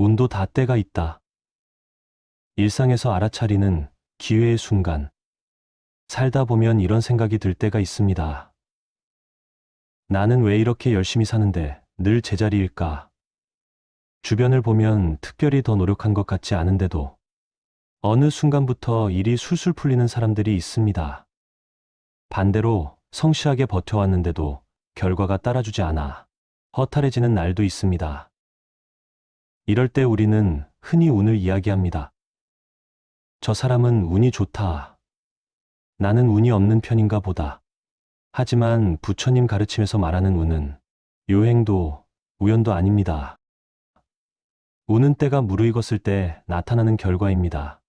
운도 다 때가 있다. 일상에서 알아차리는 기회의 순간. 살다 보면 이런 생각이 들 때가 있습니다. 나는 왜 이렇게 열심히 사는데 늘 제자리일까? 주변을 보면 특별히 더 노력한 것 같지 않은데도 어느 순간부터 일이 술술 풀리는 사람들이 있습니다. 반대로 성실하게 버텨왔는데도 결과가 따라주지 않아 허탈해지는 날도 있습니다. 이럴 때 우리는 흔히 운을 이야기합니다. 저 사람은 운이 좋다. 나는 운이 없는 편인가 보다. 하지만 부처님 가르침에서 말하는 운은 요행도 우연도 아닙니다. 운은 때가 무르익었을 때 나타나는 결과입니다.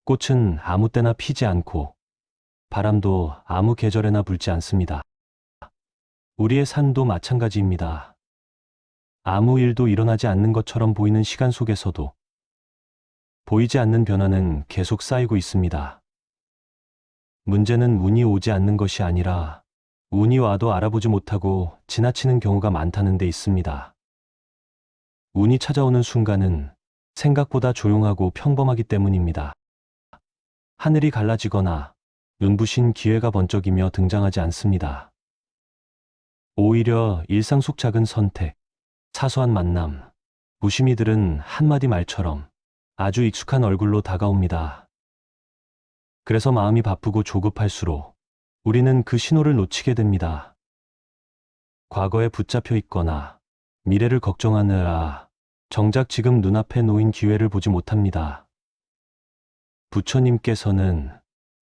꽃은 아무 때나 피지 않고 바람도 아무 계절에나 불지 않습니다. 우리의 삶도 마찬가지입니다. 아무 일도 일어나지 않는 것처럼 보이는 시간 속에서도 보이지 않는 변화는 계속 쌓이고 있습니다. 문제는 운이 오지 않는 것이 아니라 운이 와도 알아보지 못하고 지나치는 경우가 많다는 데 있습니다. 운이 찾아오는 순간은 생각보다 조용하고 평범하기 때문입니다. 하늘이 갈라지거나 눈부신 기회가 번쩍이며 등장하지 않습니다. 오히려 일상 속 작은 선택, 사소한 만남, 무심히 들은 한마디 말처럼 아주 익숙한 얼굴로 다가옵니다. 그래서 마음이 바쁘고 조급할수록 우리는 그 신호를 놓치게 됩니다. 과거에 붙잡혀 있거나 미래를 걱정하느라 정작 지금 눈앞에 놓인 기회를 보지 못합니다. 부처님께서는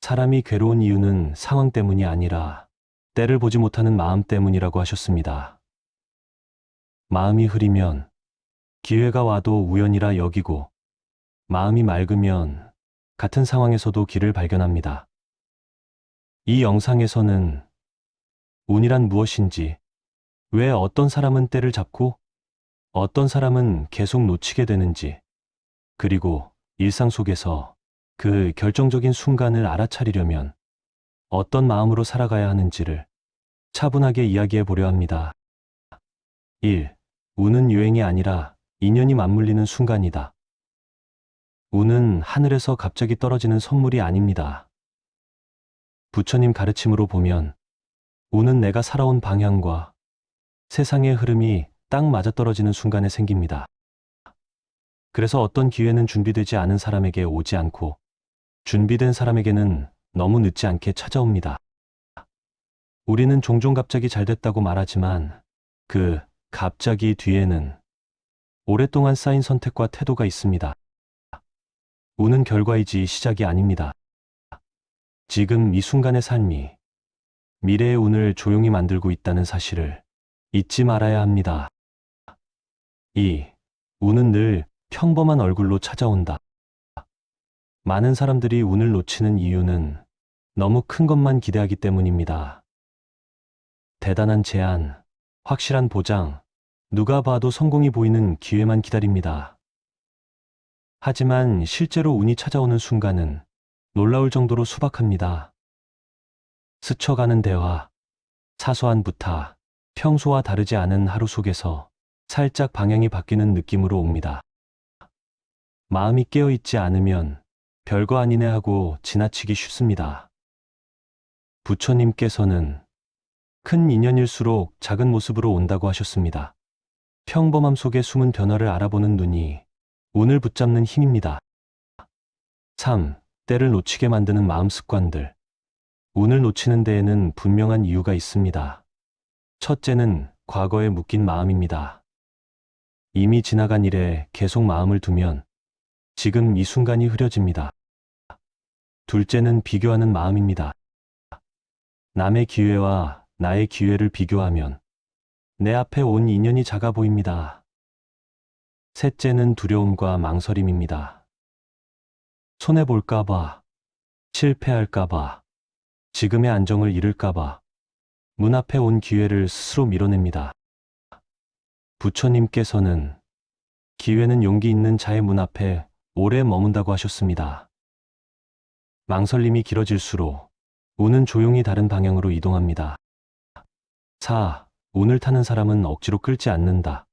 사람이 괴로운 이유는 상황 때문이 아니라 때를 보지 못하는 마음 때문이라고 하셨습니다. 마음이 흐리면 기회가 와도 우연이라 여기고 마음이 맑으면 같은 상황에서도 길을 발견합니다. 이 영상에서는 운이란 무엇인지, 왜 어떤 사람은 때를 잡고 어떤 사람은 계속 놓치게 되는지, 그리고 일상 속에서 그 결정적인 순간을 알아차리려면 어떤 마음으로 살아가야 하는지를 차분하게 이야기해 보려 합니다. 1. 운은 유행이 아니라 인연이 맞물리는 순간이다. 운은 하늘에서 갑자기 떨어지는 선물이 아닙니다. 부처님 가르침으로 보면 운은 내가 살아온 방향과 세상의 흐름이 딱 맞아떨어지는 순간에 생깁니다. 그래서 어떤 기회는 준비되지 않은 사람에게 오지 않고 준비된 사람에게는 너무 늦지 않게 찾아옵니다. 우리는 종종 갑자기 잘 됐다고 말하지만 그 갑자기 뒤에는 오랫동안 쌓인 선택과 태도가 있습니다. 운은 결과이지 시작이 아닙니다. 지금 이 순간의 삶이 미래의 운을 조용히 만들고 있다는 사실을 잊지 말아야 합니다. 2. 운은 늘 평범한 얼굴로 찾아온다. 많은 사람들이 운을 놓치는 이유는 너무 큰 것만 기대하기 때문입니다. 대단한 제안, 확실한 보장, 누가 봐도 성공이 보이는 기회만 기다립니다. 하지만 실제로 운이 찾아오는 순간은 놀라울 정도로 소박합니다. 스쳐가는 대화, 사소한 부탁, 평소와 다르지 않은 하루 속에서 살짝 방향이 바뀌는 느낌으로 옵니다. 마음이 깨어있지 않으면 별거 아니네 하고 지나치기 쉽습니다. 부처님께서는 큰 인연일수록 작은 모습으로 온다고 하셨습니다. 평범함 속에 숨은 변화를 알아보는 눈이 운을 붙잡는 힘입니다. 3. 때를 놓치게 만드는 마음 습관들. 운을 놓치는 데에는 분명한 이유가 있습니다. 첫째는 과거에 묶인 마음입니다. 이미 지나간 일에 계속 마음을 두면 지금 이 순간이 흐려집니다. 둘째는 비교하는 마음입니다. 남의 기회와 나의 기회를 비교하면 내 앞에 온 인연이 작아 보입니다. 셋째는 두려움과 망설임입니다. 손해볼까봐, 실패할까봐, 지금의 안정을 잃을까봐 문 앞에 온 기회를 스스로 밀어냅니다. 부처님께서는 기회는 용기 있는 자의 문 앞에 오래 머문다고 하셨습니다. 망설임이 길어질수록 운은 조용히 다른 방향으로 이동합니다. 4. 운을 타는 사람은 억지로 끌지 않는다.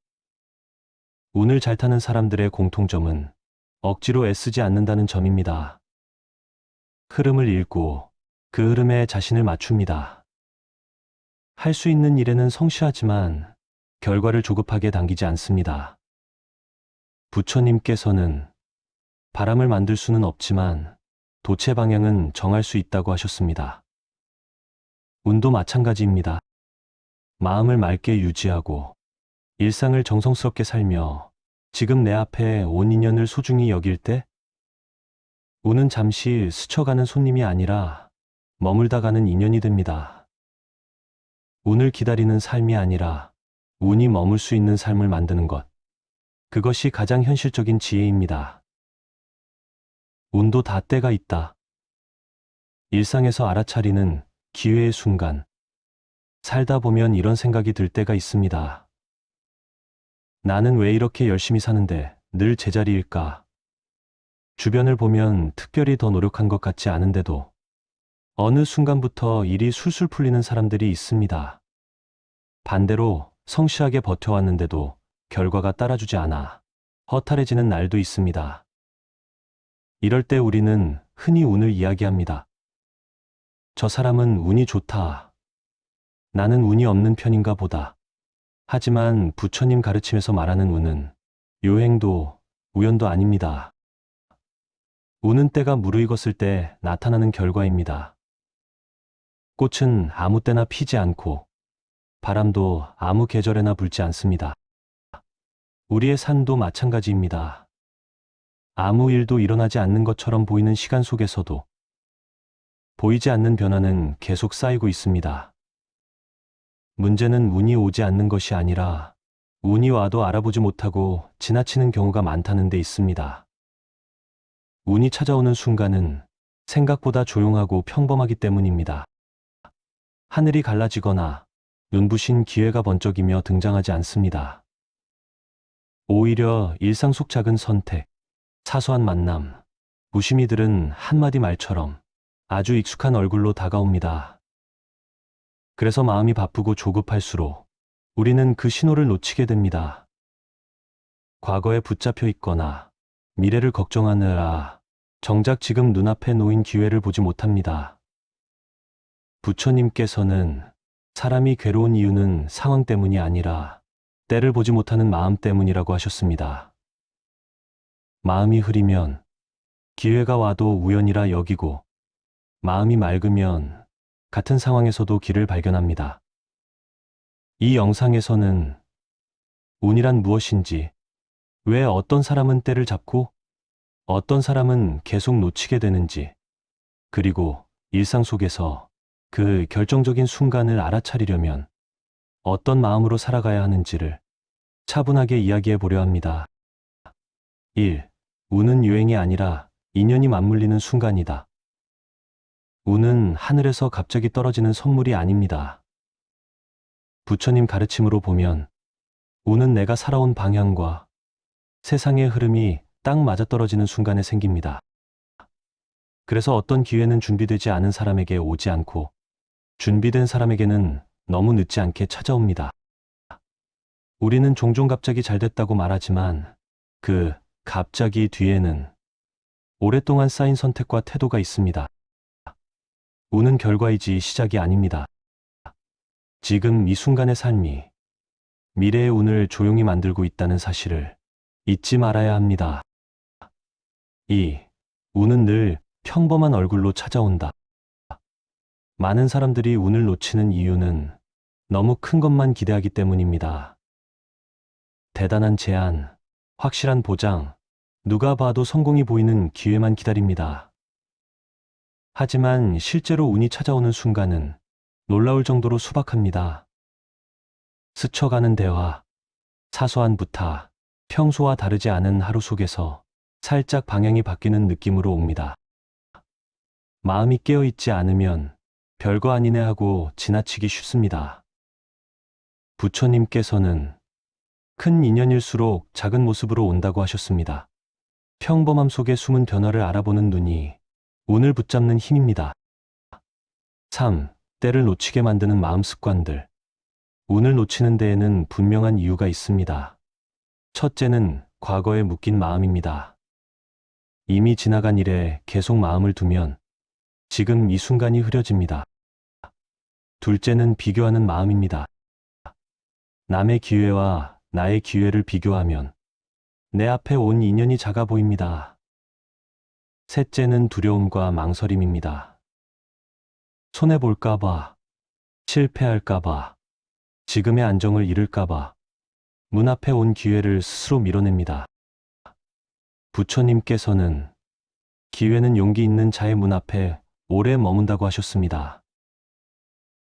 운을 잘 타는 사람들의 공통점은 억지로 애쓰지 않는다는 점입니다. 흐름을 읽고 그 흐름에 자신을 맞춥니다. 할 수 있는 일에는 성실하지만 결과를 조급하게 당기지 않습니다. 부처님께서는 바람을 만들 수는 없지만 도체 방향은 정할 수 있다고 하셨습니다. 운도 마찬가지입니다. 마음을 맑게 유지하고 일상을 정성스럽게 살며 지금 내 앞에 온 인연을 소중히 여길 때 운은 잠시 스쳐가는 손님이 아니라 머물다 가는 인연이 됩니다. 운을 기다리는 삶이 아니라 운이 머물 수 있는 삶을 만드는 것. 그것이 가장 현실적인 지혜입니다. 운도 다 때가 있다. 일상에서 알아차리는 기회의 순간. 살다 보면 이런 생각이 들 때가 있습니다. 나는 왜 이렇게 열심히 사는데 늘 제자리일까? 주변을 보면 특별히 더 노력한 것 같지 않은데도 어느 순간부터 일이 술술 풀리는 사람들이 있습니다. 반대로 성실하게 버텨왔는데도 결과가 따라주지 않아 허탈해지는 날도 있습니다. 이럴 때 우리는 흔히 운을 이야기합니다. 저 사람은 운이 좋다. 나는 운이 없는 편인가 보다. 하지만 부처님 가르침에서 말하는 운은 요행도 우연도 아닙니다. 운은 때가 무르익었을 때 나타나는 결과입니다. 꽃은 아무 때나 피지 않고 바람도 아무 계절에나 불지 않습니다. 우리의 삶도 마찬가지입니다. 아무 일도 일어나지 않는 것처럼 보이는 시간 속에서도 보이지 않는 변화는 계속 쌓이고 있습니다. 문제는 운이 오지 않는 것이 아니라 운이 와도 알아보지 못하고 지나치는 경우가 많다는 데 있습니다. 운이 찾아오는 순간은 생각보다 조용하고 평범하기 때문입니다. 하늘이 갈라지거나 눈부신 기회가 번쩍이며 등장하지 않습니다. 오히려 일상 속 작은 선택, 사소한 만남, 무심히들은 한마디 말처럼 아주 익숙한 얼굴로 다가옵니다. 그래서 마음이 바쁘고 조급할수록 우리는 그 신호를 놓치게 됩니다. 과거에 붙잡혀 있거나 미래를 걱정하느라 정작 지금 눈앞에 놓인 기회를 보지 못합니다. 부처님께서는 사람이 괴로운 이유는 상황 때문이 아니라 때를 보지 못하는 마음 때문이라고 하셨습니다. 마음이 흐리면 기회가 와도 우연이라 여기고 마음이 맑으면 같은 상황에서도 길을 발견합니다. 이 영상에서는 운이란 무엇인지, 왜 어떤 사람은 때를 잡고 어떤 사람은 계속 놓치게 되는지, 그리고 일상 속에서 그 결정적인 순간을 알아차리려면 어떤 마음으로 살아가야 하는지를 차분하게 이야기해 보려 합니다. 1. 운은 유행이 아니라 인연이 맞물리는 순간이다. 운은 하늘에서 갑자기 떨어지는 선물이 아닙니다. 부처님 가르침으로 보면 운은 내가 살아온 방향과 세상의 흐름이 딱 맞아떨어지는 순간에 생깁니다. 그래서 어떤 기회는 준비되지 않은 사람에게 오지 않고 준비된 사람에게는 너무 늦지 않게 찾아옵니다. 우리는 종종 갑자기 잘 됐다고 말하지만 그 갑자기 뒤에는 오랫동안 쌓인 선택과 태도가 있습니다. 운은 결과이지 시작이 아닙니다. 지금 이 순간의 삶이 미래의 운을 조용히 만들고 있다는 사실을 잊지 말아야 합니다. 2. 운은 늘 평범한 얼굴로 찾아온다. 많은 사람들이 운을 놓치는 이유는 너무 큰 것만 기대하기 때문입니다. 대단한 제안, 확실한 보장, 누가 봐도 성공이 보이는 기회만 기다립니다. 하지만 실제로 운이 찾아오는 순간은 놀라울 정도로 소박합니다. 스쳐가는 대화, 사소한 부탁, 평소와 다르지 않은 하루 속에서 살짝 방향이 바뀌는 느낌으로 옵니다. 마음이 깨어있지 않으면 별거 아니네 하고 지나치기 쉽습니다. 부처님께서는 큰 인연일수록 작은 모습으로 온다고 하셨습니다. 평범함 속에 숨은 변화를 알아보는 눈이 운을 붙잡는 힘입니다. 3. 때를 놓치게 만드는 마음 습관들. 운을 놓치는 데에는 분명한 이유가 있습니다. 첫째는 과거에 묶인 마음입니다. 이미 지나간 일에 계속 마음을 두면 지금 이 순간이 흐려집니다. 둘째는 비교하는 마음입니다. 남의 기회와 나의 기회를 비교하면 내 앞에 온 인연이 작아 보입니다. 셋째는 두려움과 망설임입니다. 손해볼까봐, 실패할까봐, 지금의 안정을 잃을까봐 문 앞에 온 기회를 스스로 밀어냅니다. 부처님께서는 기회는 용기 있는 자의 문 앞에 오래 머문다고 하셨습니다.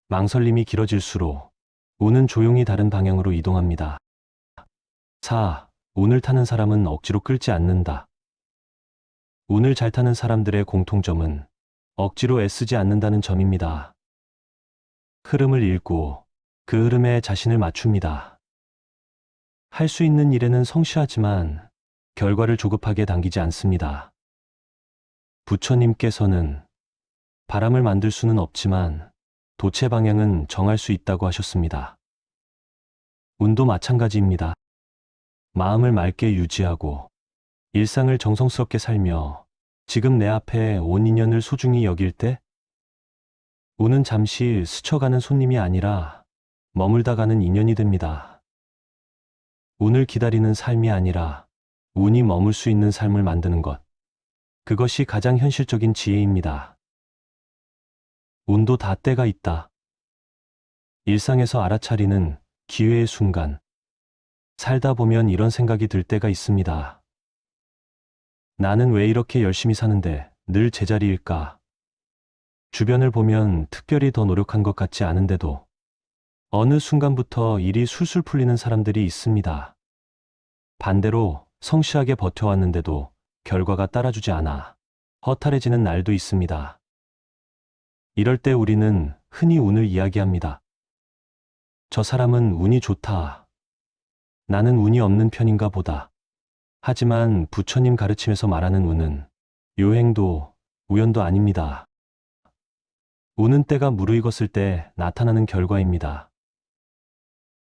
망설임이 길어질수록 운은 조용히 다른 방향으로 이동합니다. 4. 운을 타는 사람은 억지로 끌지 않는다. 운을 잘 타는 사람들의 공통점은 억지로 애쓰지 않는다는 점입니다. 흐름을 읽고 그 흐름에 자신을 맞춥니다. 할 수 있는 일에는 성실하지만 결과를 조급하게 당기지 않습니다. 부처님께서는 바람을 만들 수는 없지만 도체 방향은 정할 수 있다고 하셨습니다. 운도 마찬가지입니다. 마음을 맑게 유지하고 일상을 정성스럽게 살며 지금 내 앞에 온 인연을 소중히 여길 때 운은 잠시 스쳐가는 손님이 아니라 머물다 가는 인연이 됩니다. 운을 기다리는 삶이 아니라 운이 머물 수 있는 삶을 만드는 것. 그것이 가장 현실적인 지혜입니다. 운도 다 때가 있다. 일상에서 알아차리는 기회의 순간. 살다 보면 이런 생각이 들 때가 있습니다. 나는 왜 이렇게 열심히 사는데 늘 제자리일까? 주변을 보면 특별히 더 노력한 것 같지 않은데도 어느 순간부터 일이 술술 풀리는 사람들이 있습니다. 반대로 성실하게 버텨왔는데도 결과가 따라주지 않아 허탈해지는 날도 있습니다. 이럴 때 우리는 흔히 운을 이야기합니다. 저 사람은 운이 좋다. 나는 운이 없는 편인가 보다. 하지만 부처님 가르침에서 말하는 운은 요행도 우연도 아닙니다. 운은 때가 무르익었을 때 나타나는 결과입니다.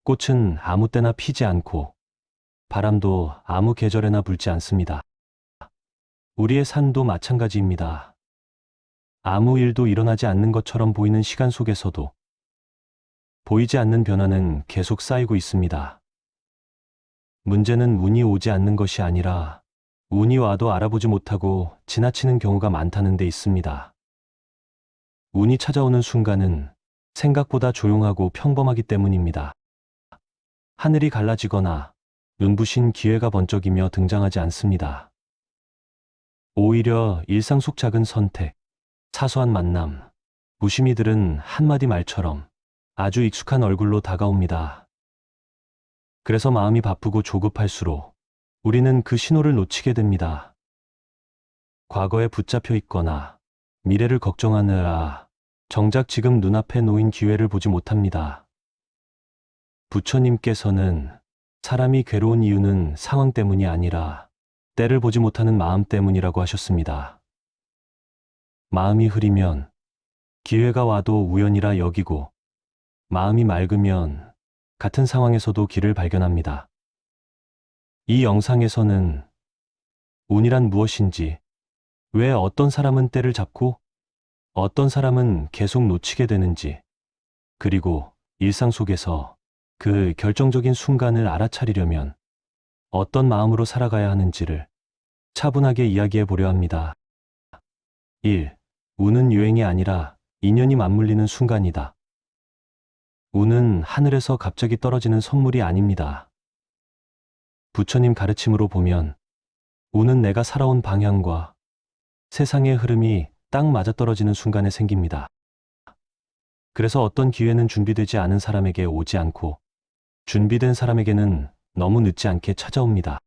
꽃은 아무 때나 피지 않고 바람도 아무 계절에나 불지 않습니다. 우리의 삶도 마찬가지입니다. 아무 일도 일어나지 않는 것처럼 보이는 시간 속에서도 보이지 않는 변화는 계속 쌓이고 있습니다. 문제는 운이 오지 않는 것이 아니라 운이 와도 알아보지 못하고 지나치는 경우가 많다는 데 있습니다. 운이 찾아오는 순간은 생각보다 조용하고 평범하기 때문입니다. 하늘이 갈라지거나 눈부신 기회가 번쩍이며 등장하지 않습니다. 오히려 일상 속 작은 선택, 사소한 만남, 무심히 들은 한마디 말처럼 아주 익숙한 얼굴로 다가옵니다. 그래서 마음이 바쁘고 조급할수록 우리는 그 신호를 놓치게 됩니다. 과거에 붙잡혀 있거나 미래를 걱정하느라 정작 지금 눈앞에 놓인 기회를 보지 못합니다. 부처님께서는 사람이 괴로운 이유는 상황 때문이 아니라 때를 보지 못하는 마음 때문이라고 하셨습니다. 마음이 흐리면 기회가 와도 우연이라 여기고 마음이 맑으면 같은 상황에서도 길을 발견합니다. 이 영상에서는 운이란 무엇인지, 왜 어떤 사람은 때를 잡고 어떤 사람은 계속 놓치게 되는지, 그리고 일상 속에서 그 결정적인 순간을 알아차리려면 어떤 마음으로 살아가야 하는지를 차분하게 이야기해 보려 합니다. 1. 운은 유행이 아니라 인연이 맞물리는 순간이다. 운은 하늘에서 갑자기 떨어지는 선물이 아닙니다. 부처님 가르침으로 보면 운은 내가 살아온 방향과 세상의 흐름이 딱 맞아떨어지는 순간에 생깁니다. 그래서 어떤 기회는 준비되지 않은 사람에게 오지 않고 준비된 사람에게는 너무 늦지 않게 찾아옵니다.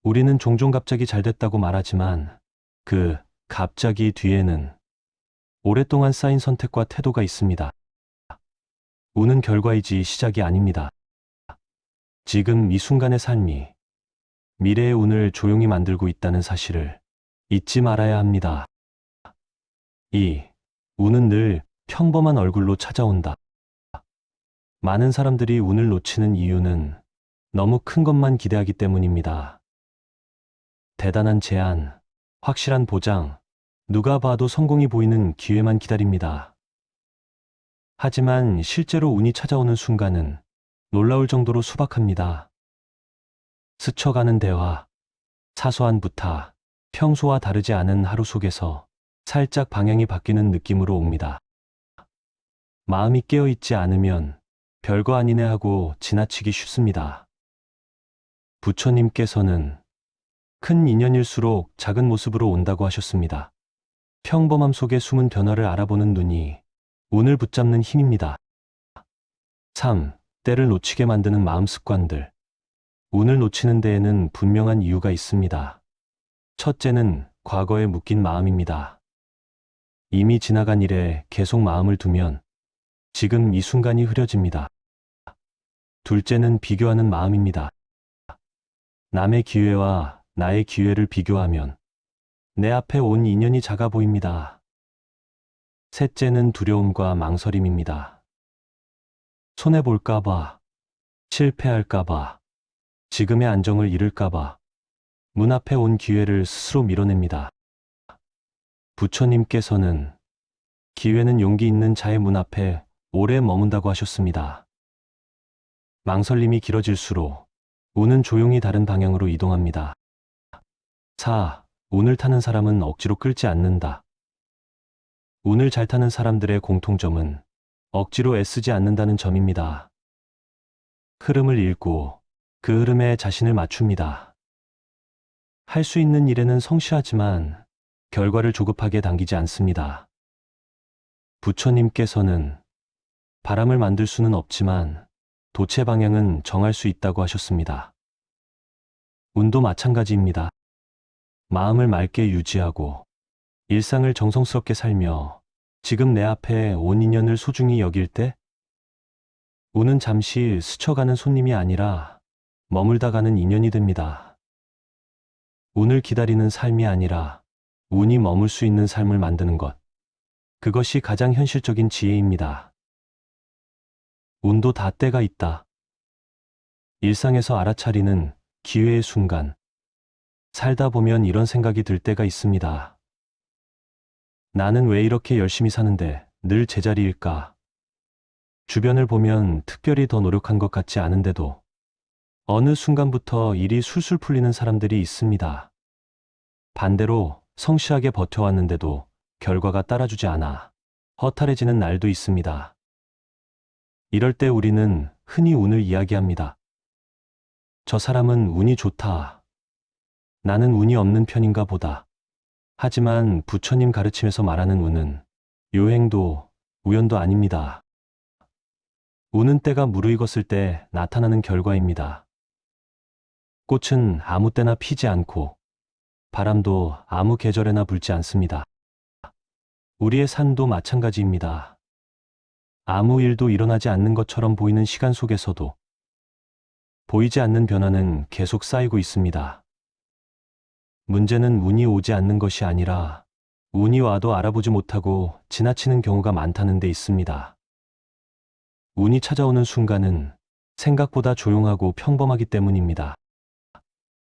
우리는 종종 갑자기 잘 됐다고 말하지만 그 갑자기 뒤에는 오랫동안 쌓인 선택과 태도가 있습니다. 운은 결과이지 시작이 아닙니다. 지금 이 순간의 삶이 미래의 운을 조용히 만들고 있다는 사실을 잊지 말아야 합니다. 2. 운은 늘 평범한 얼굴로 찾아온다. 많은 사람들이 운을 놓치는 이유는 너무 큰 것만 기대하기 때문입니다. 대단한 제안, 확실한 보장, 누가 봐도 성공이 보이는 기회만 기다립니다. 하지만 실제로 운이 찾아오는 순간은 놀라울 정도로 수박합니다. 스쳐가는 대화, 사소한 부탁, 평소와 다르지 않은 하루 속에서 살짝 방향이 바뀌는 느낌으로 옵니다. 마음이 깨어있지 않으면 별거 아니네 하고 지나치기 쉽습니다. 부처님께서는 큰 인연일수록 작은 모습으로 온다고 하셨습니다. 평범함 속에 숨은 변화를 알아보는 눈이 운을 붙잡는 힘입니다. 3. 때를 놓치게 만드는 마음 습관들. 운을 놓치는 데에는 분명한 이유가 있습니다. 첫째는 과거에 묶인 마음입니다. 이미 지나간 일에 계속 마음을 두면 지금 이 순간이 흐려집니다. 둘째는 비교하는 마음입니다. 남의 기회와 나의 기회를 비교하면 내 앞에 온 인연이 작아 보입니다. 셋째는 두려움과 망설임입니다. 손해볼까봐, 실패할까봐, 지금의 안정을 잃을까봐 문 앞에 온 기회를 스스로 밀어냅니다. 부처님께서는 기회는 용기 있는 자의 문 앞에 오래 머문다고 하셨습니다. 망설임이 길어질수록 운은 조용히 다른 방향으로 이동합니다. 4. 운을 타는 사람은 억지로 끌지 않는다. 운을 잘 타는 사람들의 공통점은 억지로 애쓰지 않는다는 점입니다. 흐름을 읽고 그 흐름에 자신을 맞춥니다. 할 수 있는 일에는 성실하지만 결과를 조급하게 당기지 않습니다. 부처님께서는 바람을 만들 수는 없지만 돛의 방향은 정할 수 있다고 하셨습니다. 운도 마찬가지입니다. 마음을 맑게 유지하고 일상을 정성스럽게 살며 지금 내 앞에 온 인연을 소중히 여길 때 운은 잠시 스쳐가는 손님이 아니라 머물다 가는 인연이 됩니다. 운을 기다리는 삶이 아니라 운이 머물 수 있는 삶을 만드는 것. 그것이 가장 현실적인 지혜입니다. 운도 다 때가 있다. 일상에서 알아차리는 기회의 순간. 살다 보면 이런 생각이 들 때가 있습니다. 나는 왜 이렇게 열심히 사는데 늘 제자리일까? 주변을 보면 특별히 더 노력한 것 같지 않은데도 어느 순간부터 일이 술술 풀리는 사람들이 있습니다. 반대로 성실하게 버텨왔는데도 결과가 따라주지 않아 허탈해지는 날도 있습니다. 이럴 때 우리는 흔히 운을 이야기합니다. 저 사람은 운이 좋다. 나는 운이 없는 편인가 보다. 하지만 부처님 가르침에서 말하는 운은 요행도 우연도 아닙니다. 운은 때가 무르익었을 때 나타나는 결과입니다. 꽃은 아무 때나 피지 않고 바람도 아무 계절에나 불지 않습니다. 우리의 삶도 마찬가지입니다. 아무 일도 일어나지 않는 것처럼 보이는 시간 속에서도 보이지 않는 변화는 계속 쌓이고 있습니다. 문제는 운이 오지 않는 것이 아니라 운이 와도 알아보지 못하고 지나치는 경우가 많다는 데 있습니다. 운이 찾아오는 순간은 생각보다 조용하고 평범하기 때문입니다.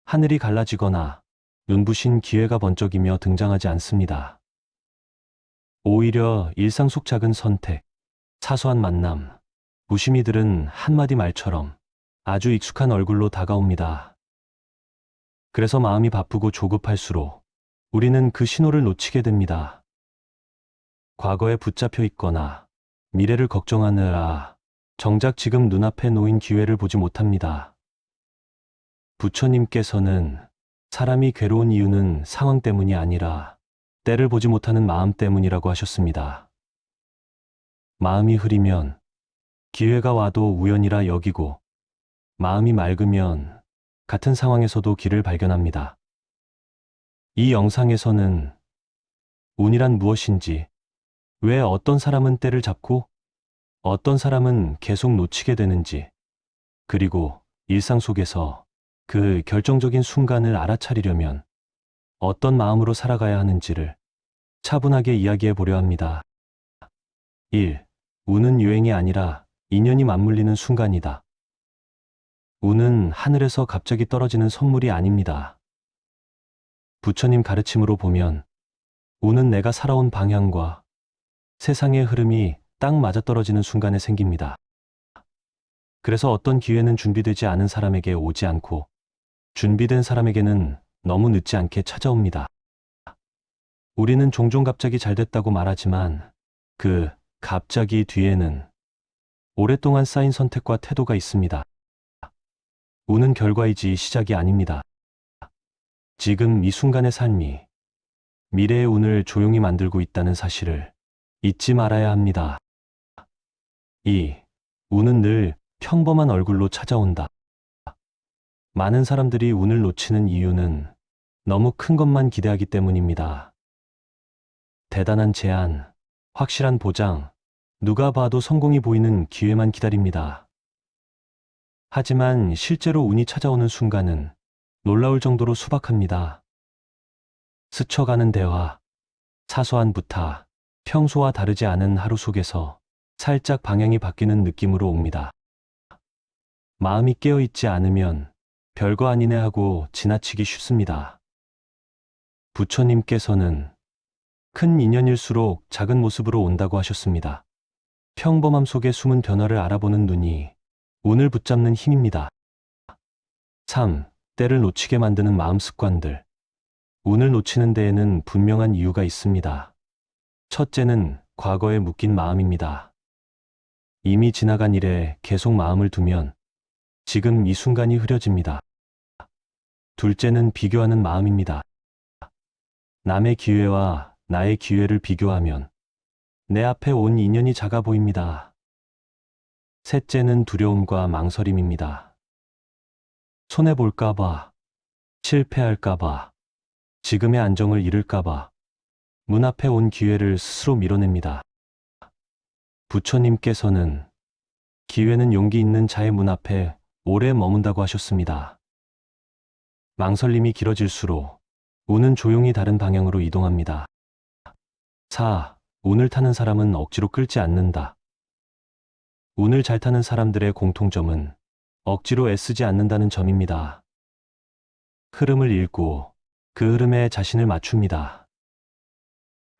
하늘이 갈라지거나 눈부신 기회가 번쩍이며 등장하지 않습니다. 오히려 일상 속 작은 선택, 사소한 만남, 무심히 들은 한마디 말처럼 아주 익숙한 얼굴로 다가옵니다. 그래서 마음이 바쁘고 조급할수록 우리는 그 신호를 놓치게 됩니다. 과거에 붙잡혀 있거나 미래를 걱정하느라 정작 지금 눈앞에 놓인 기회를 보지 못합니다. 부처님께서는 사람이 괴로운 이유는 상황 때문이 아니라 때를 보지 못하는 마음 때문이라고 하셨습니다. 마음이 흐리면 기회가 와도 우연이라 여기고 마음이 맑으면 같은 상황에서도 길을 발견합니다. 이 영상에서는 운이란 무엇인지, 왜 어떤 사람은 때를 잡고 어떤 사람은 계속 놓치게 되는지, 그리고 일상 속에서 그 결정적인 순간을 알아차리려면 어떤 마음으로 살아가야 하는지를 차분하게 이야기해 보려 합니다. 1. 운은 유행이 아니라 인연이 맞물리는 순간이다. 운은 하늘에서 갑자기 떨어지는 선물이 아닙니다. 부처님 가르침으로 보면 운은 내가 살아온 방향과 세상의 흐름이 딱 맞아떨어지는 순간에 생깁니다. 그래서 어떤 기회는 준비되지 않은 사람에게 오지 않고 준비된 사람에게는 너무 늦지 않게 찾아옵니다. 우리는 종종 갑자기 잘 됐다고 말하지만 그 갑자기 뒤에는 오랫동안 쌓인 선택과 태도가 있습니다. 운은 결과이지 시작이 아닙니다. 지금 이 순간의 삶이 미래의 운을 조용히 만들고 있다는 사실을 잊지 말아야 합니다. 이 운은 늘 평범한 얼굴로 찾아온다. 많은 사람들이 운을 놓치는 이유는 너무 큰 것만 기대하기 때문입니다. 대단한 제안, 확실한 보장, 누가 봐도 성공이 보이는 기회만 기다립니다. 하지만 실제로 운이 찾아오는 순간은 놀라울 정도로 수박합니다. 스쳐가는 대화, 사소한 부탁, 평소와 다르지 않은 하루 속에서 살짝 방향이 바뀌는 느낌으로 옵니다. 마음이 깨어있지 않으면 별거 아니네 하고 지나치기 쉽습니다. 부처님께서는 큰 인연일수록 작은 모습으로 온다고 하셨습니다. 평범함 속에 숨은 변화를 알아보는 눈이 운을 붙잡는 힘입니다. 3. 때를 놓치게 만드는 마음 습관들. 운을 놓치는 데에는 분명한 이유가 있습니다. 첫째는 과거에 묶인 마음입니다. 이미 지나간 일에 계속 마음을 두면 지금 이 순간이 흐려집니다. 둘째는 비교하는 마음입니다. 남의 기회와 나의 기회를 비교하면 내 앞에 온 인연이 작아 보입니다. 셋째는 두려움과 망설임입니다. 손해볼까봐, 실패할까봐, 지금의 안정을 잃을까봐 문 앞에 온 기회를 스스로 밀어냅니다. 부처님께서는 기회는 용기 있는 자의 문 앞에 오래 머문다고 하셨습니다. 망설임이 길어질수록 운은 조용히 다른 방향으로 이동합니다. 4. 운을 타는 사람은 억지로 끌지 않는다. 운을 잘 타는 사람들의 공통점은 억지로 애쓰지 않는다는 점입니다. 흐름을 읽고 그 흐름에 자신을 맞춥니다.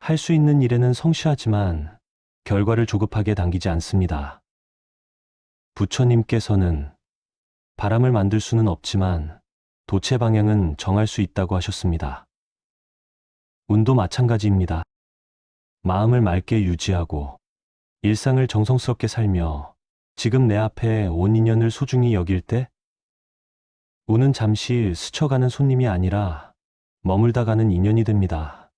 할 수 있는 일에는 성실하지만 결과를 조급하게 당기지 않습니다. 부처님께서는 바람을 만들 수는 없지만 도체 방향은 정할 수 있다고 하셨습니다. 운도 마찬가지입니다. 마음을 맑게 유지하고 일상을 정성스럽게 살며 지금 내 앞에 온 인연을 소중히 여길 때 운은 잠시 스쳐가는 손님이 아니라 머물다 가는 인연이 됩니다.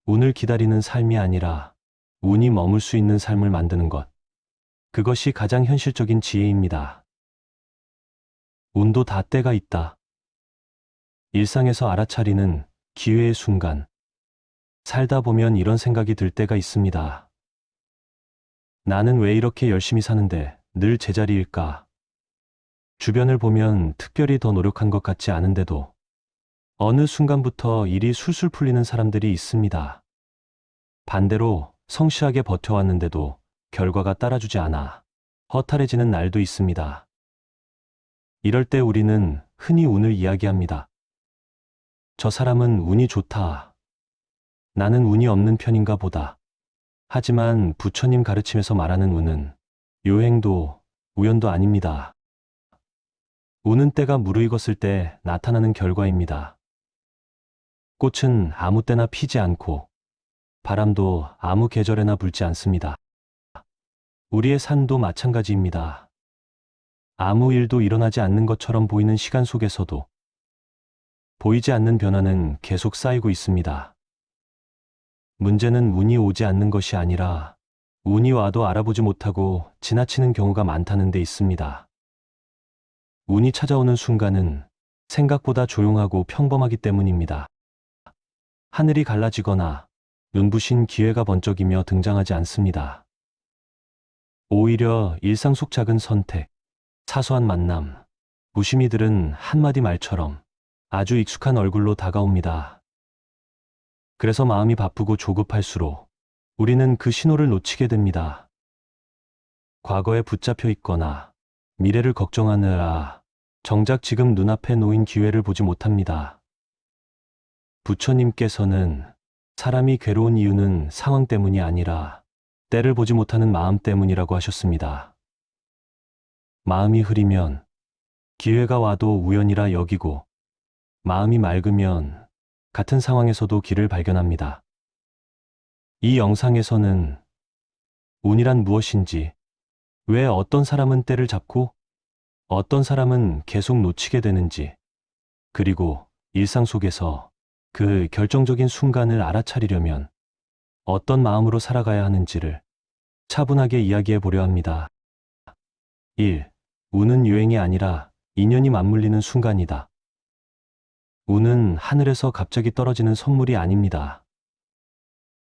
운을 기다리는 삶이 아니라 운이 머물 수 있는 삶을 만드는 것. 그것이 가장 현실적인 지혜입니다. 운도 다 때가 있다. 일상에서 알아차리는 기회의 순간. 살다 보면 이런 생각이 들 때가 있습니다. 나는 왜 이렇게 열심히 사는데 늘 제자리일까? 주변을 보면 특별히 더 노력한 것 같지 않은데도 어느 순간부터 일이 술술 풀리는 사람들이 있습니다. 반대로 성실하게 버텨왔는데도 결과가 따라주지 않아 허탈해지는 날도 있습니다. 이럴 때 우리는 흔히 운을 이야기합니다. 저 사람은 운이 좋다. 나는 운이 없는 편인가 보다. 하지만 부처님 가르침에서 말하는 운은 요행도 우연도 아닙니다. 운은 때가 무르익었을 때 나타나는 결과입니다. 꽃은 아무 때나 피지 않고 바람도 아무 계절에나 불지 않습니다. 우리의 삶도 마찬가지입니다. 아무 일도 일어나지 않는 것처럼 보이는 시간 속에서도 보이지 않는 변화는 계속 쌓이고 있습니다. 문제는 운이 오지 않는 것이 아니라 운이 와도 알아보지 못하고 지나치는 경우가 많다는 데 있습니다. 운이 찾아오는 순간은 생각보다 조용하고 평범하기 때문입니다. 하늘이 갈라지거나 눈부신 기회가 번쩍이며 등장하지 않습니다. 오히려 일상 속 작은 선택, 사소한 만남, 무심히들은 한마디 말처럼 아주 익숙한 얼굴로 다가옵니다. 그래서 마음이 바쁘고 조급할수록 우리는 그 신호를 놓치게 됩니다. 과거에 붙잡혀 있거나 미래를 걱정하느라 정작 지금 눈앞에 놓인 기회를 보지 못합니다. 부처님께서는 사람이 괴로운 이유는 상황 때문이 아니라 때를 보지 못하는 마음 때문이라고 하셨습니다. 마음이 흐리면 기회가 와도 우연이라 여기고 마음이 맑으면 같은 상황에서도 길을 발견합니다. 이 영상에서는 운이란 무엇인지, 왜 어떤 사람은 때를 잡고 어떤 사람은 계속 놓치게 되는지, 그리고 일상 속에서 그 결정적인 순간을 알아차리려면 어떤 마음으로 살아가야 하는지를 차분하게 이야기해 보려 합니다. 1. 운은 유행이 아니라 인연이 맞물리는 순간이다. 운은 하늘에서 갑자기 떨어지는 선물이 아닙니다.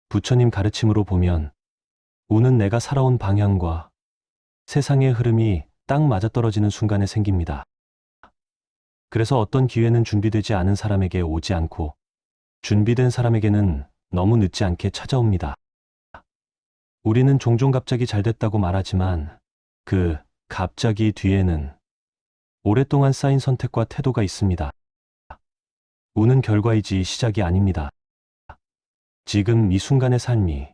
부처님 가르침으로 보면 운은 내가 살아온 방향과 세상의 흐름이 딱 맞아떨어지는 순간에 생깁니다. 그래서 어떤 기회는 준비되지 않은 사람에게 오지 않고 준비된 사람에게는 너무 늦지 않게 찾아옵니다. 우리는 종종 갑자기 잘 됐다고 말하지만 그 갑자기 뒤에는 오랫동안 쌓인 선택과 태도가 있습니다. 운은 결과이지 시작이 아닙니다. 지금 이 순간의 삶이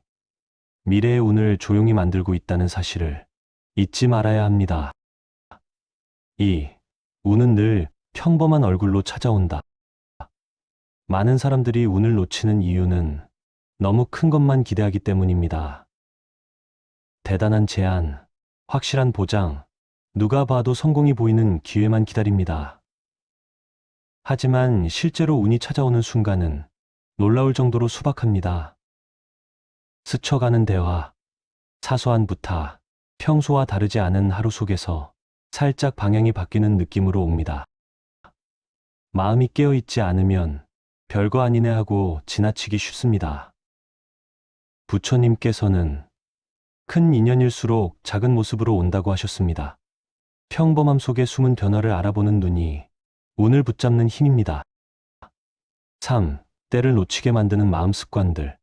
미래의 운을 조용히 만들고 있다는 사실을 잊지 말아야 합니다. 2. 운은 늘 평범한 얼굴로 찾아온다. 많은 사람들이 운을 놓치는 이유는 너무 큰 것만 기대하기 때문입니다. 대단한 제안, 확실한 보장, 누가 봐도 성공이 보이는 기회만 기다립니다. 하지만 실제로 운이 찾아오는 순간은 놀라울 정도로 소박합니다. 스쳐가는 대화, 사소한 부탁, 평소와 다르지 않은 하루 속에서 살짝 방향이 바뀌는 느낌으로 옵니다. 마음이 깨어있지 않으면 별거 아니네 하고 지나치기 쉽습니다. 부처님께서는 큰 인연일수록 작은 모습으로 온다고 하셨습니다. 평범함 속에 숨은 변화를 알아보는 눈이 운을 붙잡는 힘입니다. 3. 때를 놓치게 만드는 마음 습관들.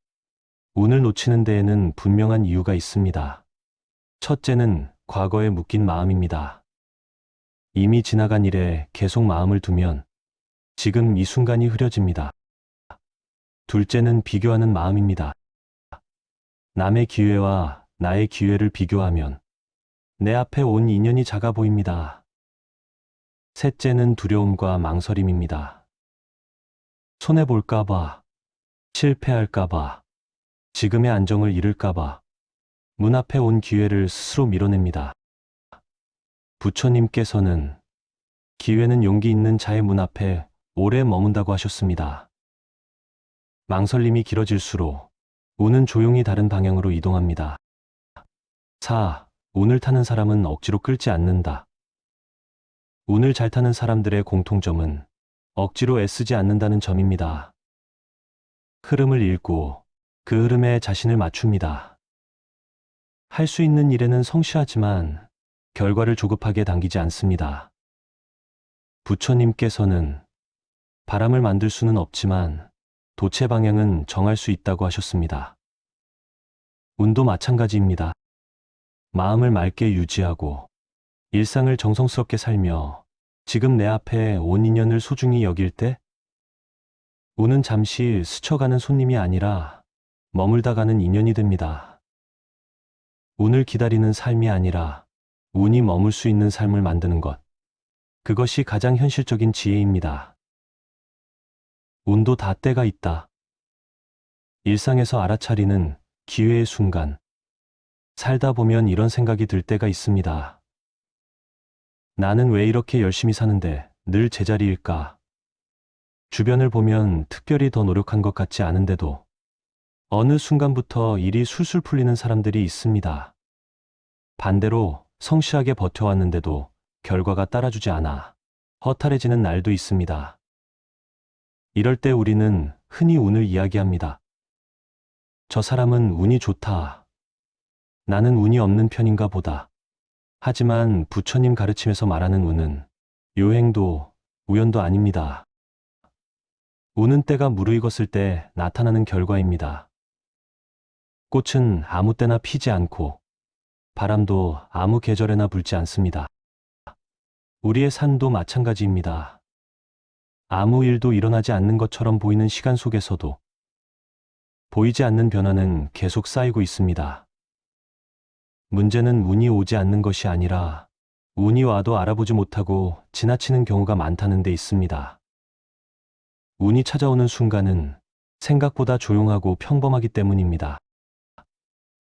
운을 놓치는 데에는 분명한 이유가 있습니다. 첫째는 과거에 묶인 마음입니다. 이미 지나간 일에 계속 마음을 두면 지금 이 순간이 흐려집니다. 둘째는 비교하는 마음입니다. 남의 기회와 나의 기회를 비교하면 내 앞에 온 인연이 작아 보입니다. 셋째는 두려움과 망설임입니다. 손해볼까봐, 실패할까봐, 지금의 안정을 잃을까봐 문 앞에 온 기회를 스스로 밀어냅니다. 부처님께서는 기회는 용기 있는 자의 문 앞에 오래 머문다고 하셨습니다. 망설임이 길어질수록 운은 조용히 다른 방향으로 이동합니다. 4. 운을 타는 사람은 억지로 끌지 않는다. 운을 잘 타는 사람들의 공통점은 억지로 애쓰지 않는다는 점입니다. 흐름을 읽고 그 흐름에 자신을 맞춥니다. 할 수 있는 일에는 성실하지만 결과를 조급하게 당기지 않습니다. 부처님께서는 바람을 만들 수는 없지만 돛의 방향은 정할 수 있다고 하셨습니다. 운도 마찬가지입니다. 마음을 맑게 유지하고 일상을 정성스럽게 살며 지금 내 앞에 온 인연을 소중히 여길 때 운은 잠시 스쳐가는 손님이 아니라 머물다 가는 인연이 됩니다. 운을 기다리는 삶이 아니라 운이 머물 수 있는 삶을 만드는 것. 그것이 가장 현실적인 지혜입니다. 운도 다 때가 있다. 일상에서 알아차리는 기회의 순간. 살다 보면 이런 생각이 들 때가 있습니다. 나는 왜 이렇게 열심히 사는데 늘 제자리일까? 주변을 보면 특별히 더 노력한 것 같지 않은데도 어느 순간부터 일이 술술 풀리는 사람들이 있습니다. 반대로 성실하게 버텨왔는데도 결과가 따라주지 않아 허탈해지는 날도 있습니다. 이럴 때 우리는 흔히 운을 이야기합니다. 저 사람은 운이 좋다. 나는 운이 없는 편인가 보다. 하지만 부처님 가르침에서 말하는 운은 요행도 우연도 아닙니다. 운은 때가 무르익었을 때 나타나는 결과입니다. 꽃은 아무 때나 피지 않고 바람도 아무 계절에나 불지 않습니다. 우리의 삶도 마찬가지입니다. 아무 일도 일어나지 않는 것처럼 보이는 시간 속에서도 보이지 않는 변화는 계속 쌓이고 있습니다. 문제는 운이 오지 않는 것이 아니라 운이 와도 알아보지 못하고 지나치는 경우가 많다는 데 있습니다. 운이 찾아오는 순간은 생각보다 조용하고 평범하기 때문입니다.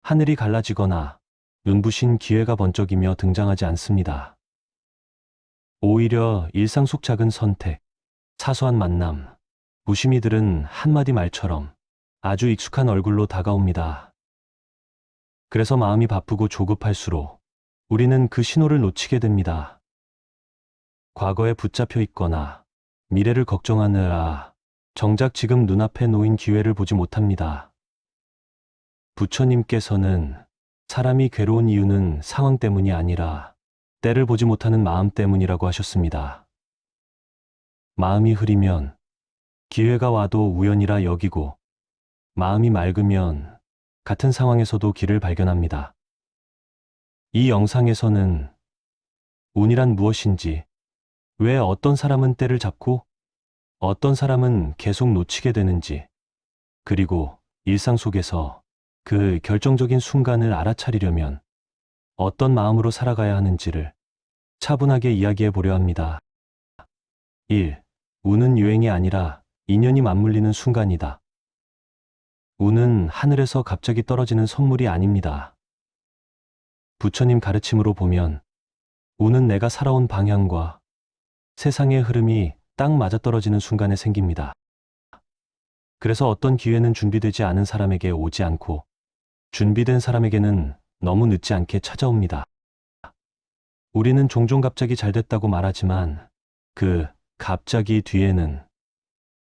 하늘이 갈라지거나 눈부신 기회가 번쩍이며 등장하지 않습니다. 오히려 일상 속 작은 선택, 사소한 만남, 무심히 들은 한마디 말처럼 아주 익숙한 얼굴로 다가옵니다. 그래서 마음이 바쁘고 조급할수록 우리는 그 신호를 놓치게 됩니다. 과거에 붙잡혀 있거나 미래를 걱정하느라 정작 지금 눈앞에 놓인 기회를 보지 못합니다. 부처님께서는 사람이 괴로운 이유는 상황 때문이 아니라 때를 보지 못하는 마음 때문이라고 하셨습니다. 마음이 흐리면 기회가 와도 우연이라 여기고 마음이 맑으면 같은 상황에서도 길을 발견합니다. 이 영상에서는 운이란 무엇인지, 왜 어떤 사람은 때를 잡고 어떤 사람은 계속 놓치게 되는지, 그리고 일상 속에서 그 결정적인 순간을 알아차리려면 어떤 마음으로 살아가야 하는지를 차분하게 이야기해 보려 합니다. 1. 운은 유행이 아니라 인연이 맞물리는 순간이다. 운은 하늘에서 갑자기 떨어지는 선물이 아닙니다. 부처님 가르침으로 보면 운은 내가 살아온 방향과 세상의 흐름이 딱 맞아떨어지는 순간에 생깁니다. 그래서 어떤 기회는 준비되지 않은 사람에게 오지 않고 준비된 사람에게는 너무 늦지 않게 찾아옵니다. 우리는 종종 갑자기 잘 됐다고 말하지만 그 갑자기 뒤에는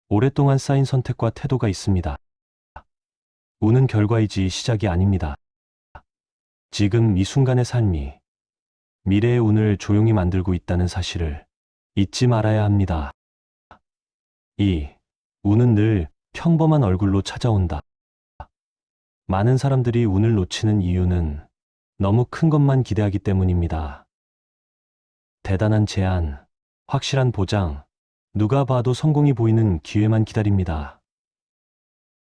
오랫동안 쌓인 선택과 태도가 있습니다. 운은 결과이지 시작이 아닙니다. 지금 이 순간의 삶이 미래의 운을 조용히 만들고 있다는 사실을 잊지 말아야 합니다. 2. 운은 늘 평범한 얼굴로 찾아온다. 많은 사람들이 운을 놓치는 이유는 너무 큰 것만 기대하기 때문입니다. 대단한 제안, 확실한 보장, 누가 봐도 성공이 보이는 기회만 기다립니다.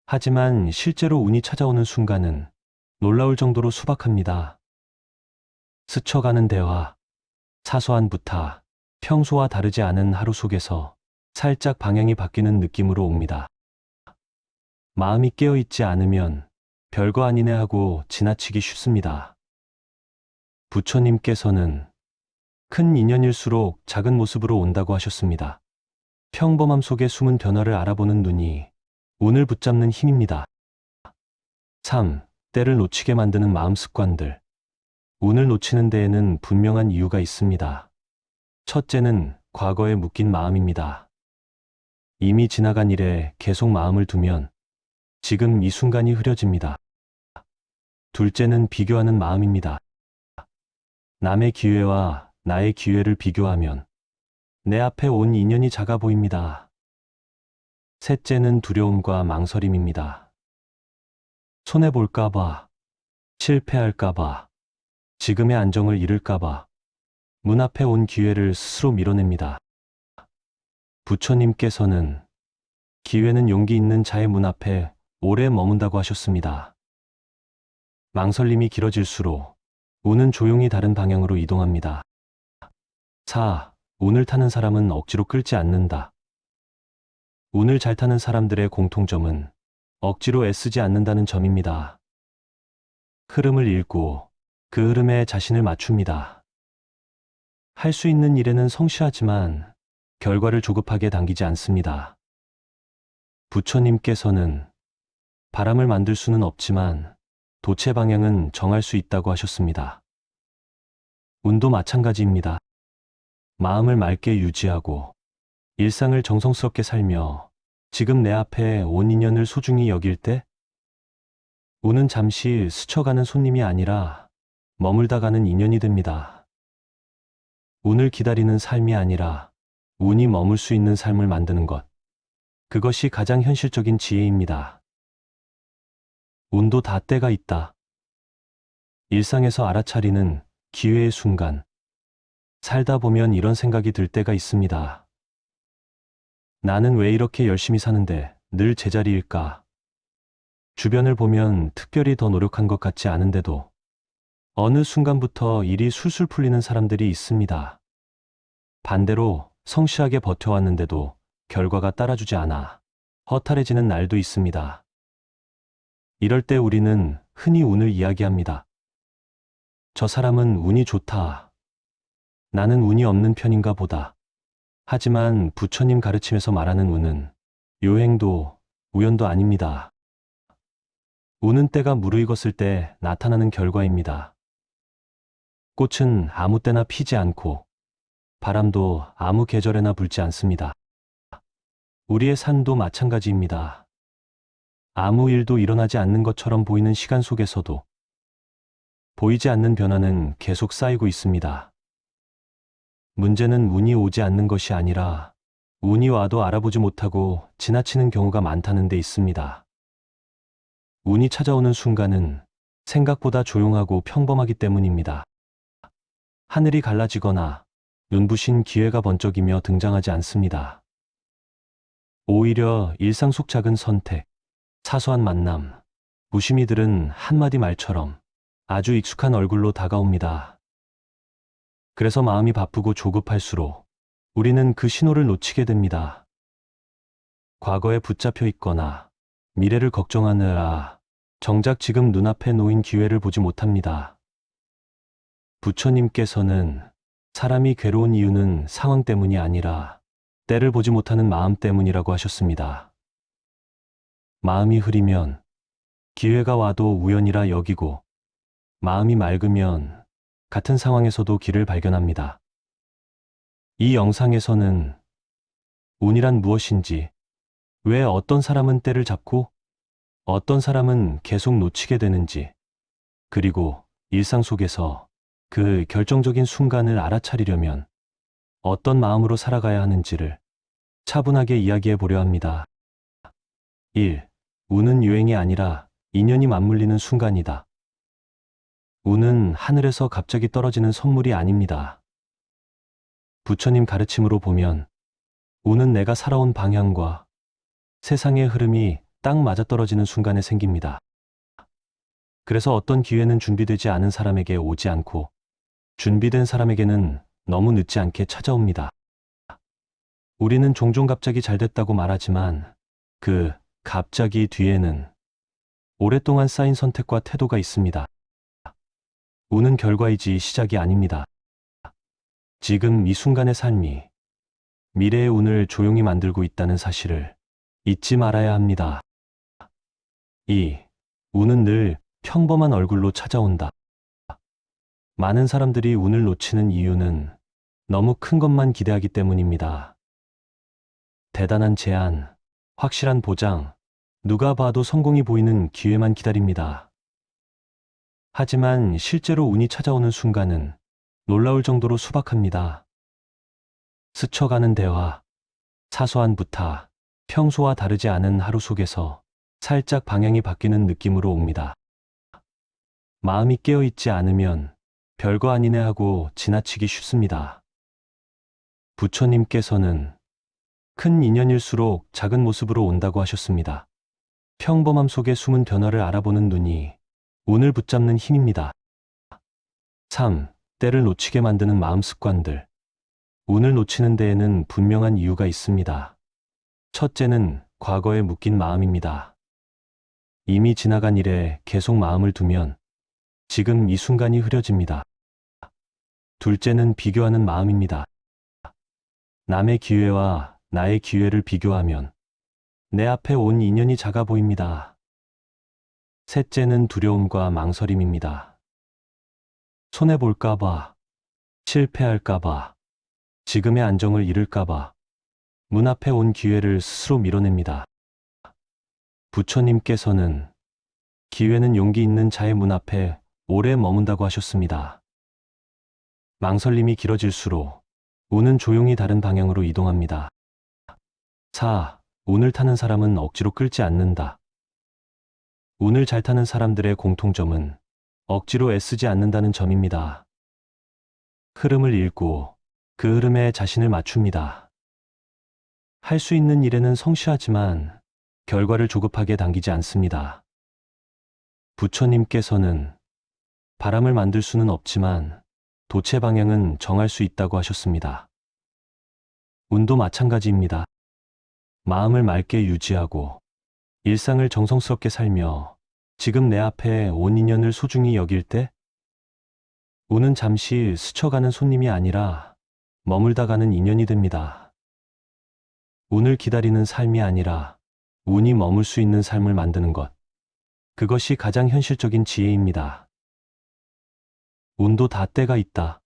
하지만 실제로 운이 찾아오는 순간은 놀라울 정도로 수박합니다. 스쳐가는 대화, 사소한 부탁, 평소와 다르지 않은 하루 속에서 살짝 방향이 바뀌는 느낌으로 옵니다. 마음이 깨어있지 않으면 별거 아니네 하고 지나치기 쉽습니다. 부처님께서는 큰 인연일수록 작은 모습으로 온다고 하셨습니다. 평범함 속에 숨은 변화를 알아보는 눈이 운을 붙잡는 힘입니다. 3. 때를 놓치게 만드는 마음 습관들. 운을 놓치는 데에는 분명한 이유가 있습니다. 첫째는 과거에 묶인 마음입니다. 이미 지나간 일에 계속 마음을 두면 지금 이 순간이 흐려집니다. 둘째는 비교하는 마음입니다. 남의 기회와 나의 기회를 비교하면 내 앞에 온 인연이 작아 보입니다. 셋째는 두려움과 망설임입니다. 손해볼까봐, 실패할까봐, 지금의 안정을 잃을까봐 문 앞에 온 기회를 스스로 밀어냅니다. 부처님께서는 기회는 용기 있는 자의 문 앞에 오래 머문다고 하셨습니다. 망설임이 길어질수록 운은 조용히 다른 방향으로 이동합니다. 4. 운을 타는 사람은 억지로 끌지 않는다. 운을 잘 타는 사람들의 공통점은 억지로 애쓰지 않는다는 점입니다. 흐름을 읽고 그 흐름에 자신을 맞춥니다. 할 수 있는 일에는 성실하지만 결과를 조급하게 당기지 않습니다. 부처님께서는 바람을 만들 수는 없지만 돛의 방향은 정할 수 있다고 하셨습니다. 운도 마찬가지입니다. 마음을 맑게 유지하고 일상을 정성스럽게 살며 지금 내 앞에 온 인연을 소중히 여길 때 운은 잠시 스쳐가는 손님이 아니라 머물다 가는 인연이 됩니다. 운을 기다리는 삶이 아니라 운이 머물 수 있는 삶을 만드는 것. 그것이 가장 현실적인 지혜입니다. 운도 다 때가 있다. 일상에서 알아차리는 기회의 순간. 살다 보면 이런 생각이 들 때가 있습니다. 나는 왜 이렇게 열심히 사는데 늘 제자리일까? 주변을 보면 특별히 더 노력한 것 같지 않은데도 어느 순간부터 일이 술술 풀리는 사람들이 있습니다. 반대로 성실하게 버텨왔는데도 결과가 따라주지 않아 허탈해지는 날도 있습니다. 이럴 때 우리는 흔히 운을 이야기합니다. 저 사람은 운이 좋다. 나는 운이 없는 편인가 보다. 하지만 부처님 가르침에서 말하는 운은 요행도 우연도 아닙니다. 운은 때가 무르익었을 때 나타나는 결과입니다. 꽃은 아무 때나 피지 않고 바람도 아무 계절에나 불지 않습니다. 우리의 삶도 마찬가지입니다. 아무 일도 일어나지 않는 것처럼 보이는 시간 속에서도 보이지 않는 변화는 계속 쌓이고 있습니다. 문제는 운이 오지 않는 것이 아니라 운이 와도 알아보지 못하고 지나치는 경우가 많다는 데 있습니다. 운이 찾아오는 순간은 생각보다 조용하고 평범하기 때문입니다. 하늘이 갈라지거나 눈부신 기회가 번쩍이며 등장하지 않습니다. 오히려 일상 속 작은 선택, 사소한 만남, 무심히 들은 한마디 말처럼 아주 익숙한 얼굴로 다가옵니다. 그래서 마음이 바쁘고 조급할수록 우리는 그 신호를 놓치게 됩니다. 과거에 붙잡혀 있거나 미래를 걱정하느라 정작 지금 눈앞에 놓인 기회를 보지 못합니다. 부처님께서는 사람이 괴로운 이유는 상황 때문이 아니라 때를 보지 못하는 마음 때문이라고 하셨습니다. 마음이 흐리면 기회가 와도 우연이라 여기고 마음이 맑으면 같은 상황에서도 길을 발견합니다. 이 영상에서는 운이란 무엇인지, 왜 어떤 사람은 때를 잡고 어떤 사람은 계속 놓치게 되는지, 그리고 일상 속에서 그 결정적인 순간을 알아차리려면 어떤 마음으로 살아가야 하는지를 차분하게 이야기해 보려 합니다. 1. 운은 유행이 아니라 인연이 맞물리는 순간이다. 운은 하늘에서 갑자기 떨어지는 선물이 아닙니다. 부처님 가르침으로 보면 운은 내가 살아온 방향과 세상의 흐름이 딱 맞아떨어지는 순간에 생깁니다. 그래서 어떤 기회는 준비되지 않은 사람에게 오지 않고 준비된 사람에게는 너무 늦지 않게 찾아옵니다. 우리는 종종 갑자기 잘 됐다고 말하지만 그 갑자기 뒤에는 오랫동안 쌓인 선택과 태도가 있습니다. 운은 결과이지 시작이 아닙니다. 지금 이 순간의 삶이 미래의 운을 조용히 만들고 있다는 사실을 잊지 말아야 합니다. 2. 운은 늘 평범한 얼굴로 찾아온다. 많은 사람들이 운을 놓치는 이유는 너무 큰 것만 기대하기 때문입니다. 대단한 제안, 확실한 보장, 누가 봐도 성공이 보이는 기회만 기다립니다. 하지만 실제로 운이 찾아오는 순간은 놀라울 정도로 소박합니다. 스쳐가는 대화, 사소한 부탁, 평소와 다르지 않은 하루 속에서 살짝 방향이 바뀌는 느낌으로 옵니다. 마음이 깨어있지 않으면 별거 아니네 하고 지나치기 쉽습니다. 부처님께서는 큰 인연일수록 작은 모습으로 온다고 하셨습니다. 평범함 속에 숨은 변화를 알아보는 눈이 운을 붙잡는 힘입니다. 3. 때를 놓치게 만드는 마음 습관들. 운을 놓치는 데에는 분명한 이유가 있습니다. 첫째는 과거에 묶인 마음입니다. 이미 지나간 일에 계속 마음을 두면 지금 이 순간이 흐려집니다. 둘째는 비교하는 마음입니다. 남의 기회와 나의 기회를 비교하면 내 앞에 온 인연이 작아 보입니다. 셋째는 두려움과 망설임입니다. 손해볼까봐, 실패할까봐, 지금의 안정을 잃을까봐 문 앞에 온 기회를 스스로 밀어냅니다. 부처님께서는 기회는 용기 있는 자의 문 앞에 오래 머문다고 하셨습니다. 망설임이 길어질수록 운은 조용히 다른 방향으로 이동합니다. 4. 운을 타는 사람은 억지로 끌지 않는다. 운을 잘 타는 사람들의 공통점은 억지로 애쓰지 않는다는 점입니다. 흐름을 읽고 그 흐름에 자신을 맞춥니다. 할 수 있는 일에는 성실하지만 결과를 조급하게 당기지 않습니다. 부처님께서는 바람을 만들 수는 없지만 도체 방향은 정할 수 있다고 하셨습니다. 운도 마찬가지입니다. 마음을 맑게 유지하고 일상을 정성스럽게 살며 지금 내 앞에 온 인연을 소중히 여길 때 운은 잠시 스쳐가는 손님이 아니라 머물다 가는 인연이 됩니다. 운을 기다리는 삶이 아니라 운이 머물 수 있는 삶을 만드는 것. 그것이 가장 현실적인 지혜입니다. 운도 다 때가 있다.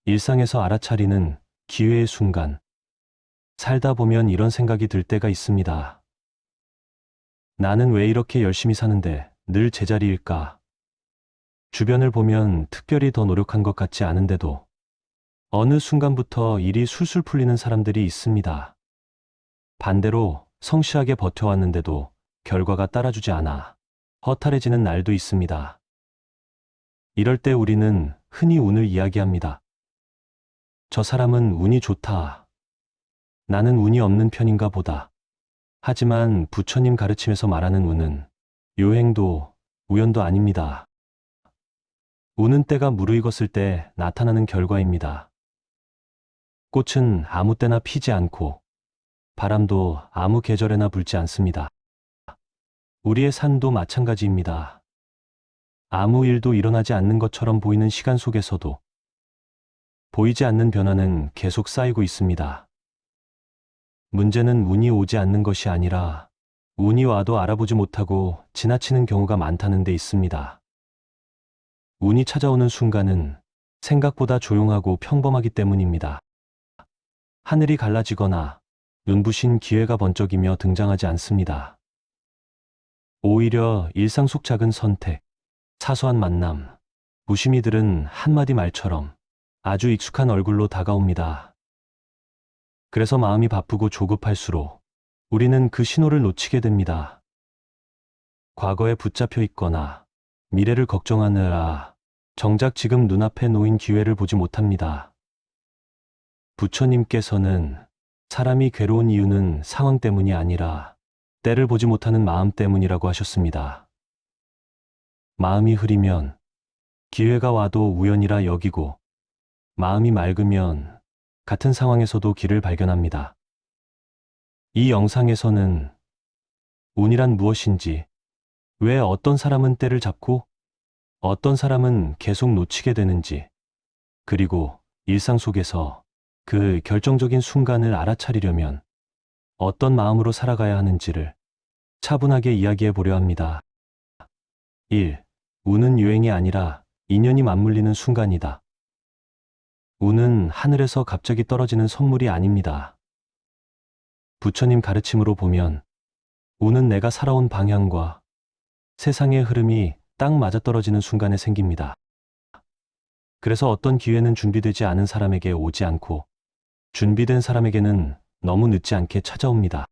일상에서 알아차리는 기회의 순간. 살다 보면 이런 생각이 들 때가 있습니다. 나는 왜 이렇게 열심히 사는데 늘 제자리일까? 주변을 보면 특별히 더 노력한 것 같지 않은데도 어느 순간부터 일이 술술 풀리는 사람들이 있습니다. 반대로 성실하게 버텨왔는데도 결과가 따라주지 않아 허탈해지는 날도 있습니다. 이럴 때 우리는 흔히 운을 이야기합니다. 저 사람은 운이 좋다. 나는 운이 없는 편인가 보다. 하지만 부처님 가르침에서 말하는 운은 요행도 우연도 아닙니다. 운은 때가 무르익었을 때 나타나는 결과입니다. 꽃은 아무 때나 피지 않고 바람도 아무 계절에나 불지 않습니다. 우리의 삶도 마찬가지입니다. 아무 일도 일어나지 않는 것처럼 보이는 시간 속에서도 보이지 않는 변화는 계속 쌓이고 있습니다. 문제는 운이 오지 않는 것이 아니라 운이 와도 알아보지 못하고 지나치는 경우가 많다는 데 있습니다. 운이 찾아오는 순간은 생각보다 조용하고 평범하기 때문입니다. 하늘이 갈라지거나 눈부신 기회가 번쩍이며 등장하지 않습니다. 오히려 일상 속 작은 선택, 사소한 만남, 무심히들은 한마디 말처럼 아주 익숙한 얼굴로 다가옵니다. 그래서 마음이 바쁘고 조급할수록 우리는 그 신호를 놓치게 됩니다. 과거에 붙잡혀 있거나 미래를 걱정하느라 정작 지금 눈앞에 놓인 기회를 보지 못합니다. 부처님께서는 사람이 괴로운 이유는 상황 때문이 아니라 때를 보지 못하는 마음 때문이라고 하셨습니다. 마음이 흐리면 기회가 와도 우연이라 여기고 마음이 맑으면 같은 상황에서도 길을 발견합니다. 이 영상에서는 운이란 무엇인지, 왜 어떤 사람은 때를 잡고 어떤 사람은 계속 놓치게 되는지, 그리고 일상 속에서 그 결정적인 순간을 알아차리려면 어떤 마음으로 살아가야 하는지를 차분하게 이야기해 보려 합니다. 1. 운은 유행이 아니라 인연이 맞물리는 순간이다. 운은 하늘에서 갑자기 떨어지는 선물이 아닙니다. 부처님 가르침으로 보면 운은 내가 살아온 방향과 세상의 흐름이 딱 맞아떨어지는 순간에 생깁니다. 그래서 어떤 기회는 준비되지 않은 사람에게 오지 않고 준비된 사람에게는 너무 늦지 않게 찾아옵니다.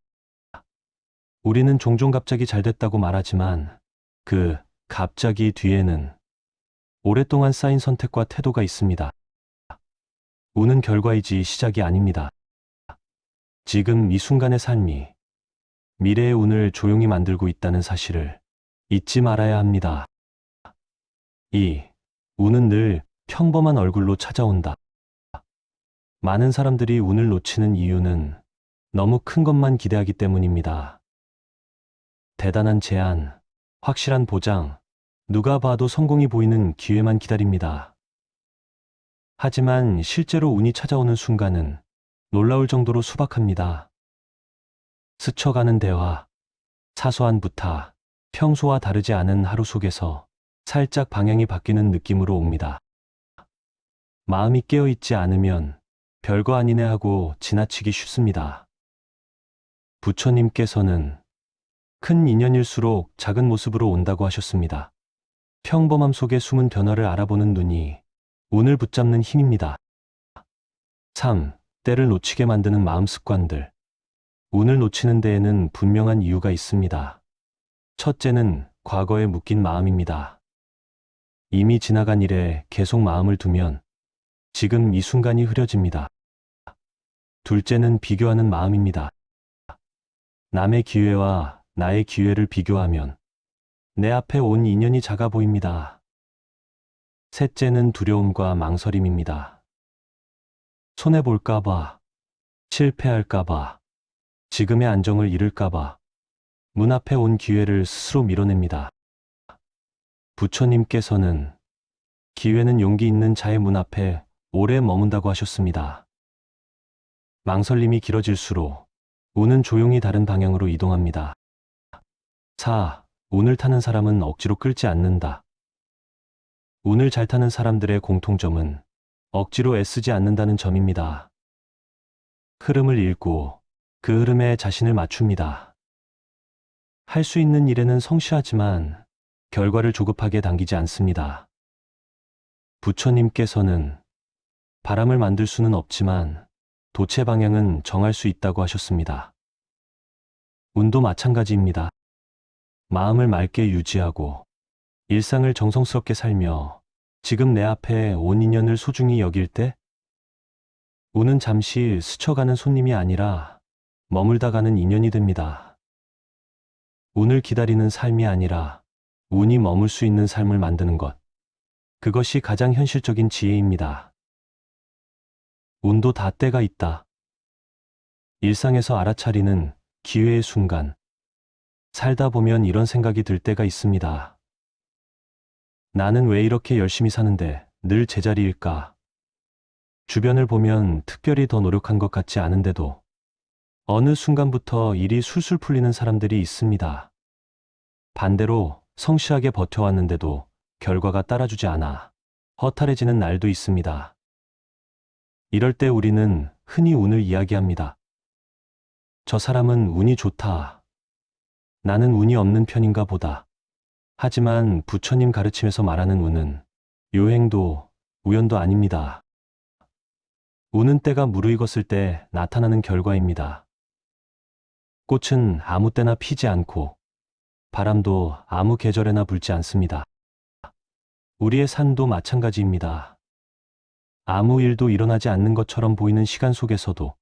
우리는 종종 갑자기 잘 됐다고 말하지만 그 갑자기 뒤에는 오랫동안 쌓인 선택과 태도가 있습니다. 운은 결과이지 시작이 아닙니다. 지금 이 순간의 삶이 미래의 운을 조용히 만들고 있다는 사실을 잊지 말아야 합니다. 2. 운은 늘 평범한 얼굴로 찾아온다. 많은 사람들이 운을 놓치는 이유는 너무 큰 것만 기대하기 때문입니다. 대단한 제안, 확실한 보장, 누가 봐도 성공이 보이는 기회만 기다립니다. 하지만 실제로 운이 찾아오는 순간은 놀라울 정도로 소박합니다. 스쳐가는 대화, 사소한 부탁, 평소와 다르지 않은 하루 속에서 살짝 방향이 바뀌는 느낌으로 옵니다. 마음이 깨어있지 않으면 별거 아니네 하고 지나치기 쉽습니다. 부처님께서는 큰 인연일수록 작은 모습으로 온다고 하셨습니다. 평범함 속에 숨은 변화를 알아보는 눈이 운을 붙잡는 힘입니다. 3. 때를 놓치게 만드는 마음 습관들. 운을 놓치는 데에는 분명한 이유가 있습니다. 첫째는 과거에 묶인 마음입니다. 이미 지나간 일에 계속 마음을 두면 지금 이 순간이 흐려집니다. 둘째는 비교하는 마음입니다. 남의 기회와 나의 기회를 비교하면 내 앞에 온 인연이 작아 보입니다. 셋째는 두려움과 망설임입니다. 손해볼까봐, 실패할까봐, 지금의 안정을 잃을까봐 문 앞에 온 기회를 스스로 밀어냅니다. 부처님께서는 기회는 용기 있는 자의 문 앞에 오래 머문다고 하셨습니다. 망설임이 길어질수록 운은 조용히 다른 방향으로 이동합니다. 4. 운을 타는 사람은 억지로 끌지 않는다. 운을 잘 타는 사람들의 공통점은 억지로 애쓰지 않는다는 점입니다. 흐름을 읽고 그 흐름에 자신을 맞춥니다. 할 수 있는 일에는 성실하지만 결과를 조급하게 당기지 않습니다. 부처님께서는 바람을 만들 수는 없지만 돛의 방향은 정할 수 있다고 하셨습니다. 운도 마찬가지입니다. 마음을 맑게 유지하고 일상을 정성스럽게 살며 지금 내 앞에 온 인연을 소중히 여길 때 운은 잠시 스쳐가는 손님이 아니라 머물다 가는 인연이 됩니다. 운을 기다리는 삶이 아니라 운이 머물 수 있는 삶을 만드는 것. 그것이 가장 현실적인 지혜입니다. 운도 다 때가 있다. 일상에서 알아차리는 기회의 순간. 살다 보면 이런 생각이 들 때가 있습니다. 나는 왜 이렇게 열심히 사는데 늘 제자리일까? 주변을 보면 특별히 더 노력한 것 같지 않은데도 어느 순간부터 일이 술술 풀리는 사람들이 있습니다. 반대로 성실하게 버텨왔는데도 결과가 따라주지 않아 허탈해지는 날도 있습니다. 이럴 때 우리는 흔히 운을 이야기합니다. 저 사람은 운이 좋다. 나는 운이 없는 편인가 보다. 하지만 부처님 가르침에서 말하는 운은 요행도 우연도 아닙니다. 운은 때가 무르익었을 때 나타나는 결과입니다. 꽃은 아무 때나 피지 않고 바람도 아무 계절에나 불지 않습니다. 우리의 삶도 마찬가지입니다. 아무 일도 일어나지 않는 것처럼 보이는 시간 속에서도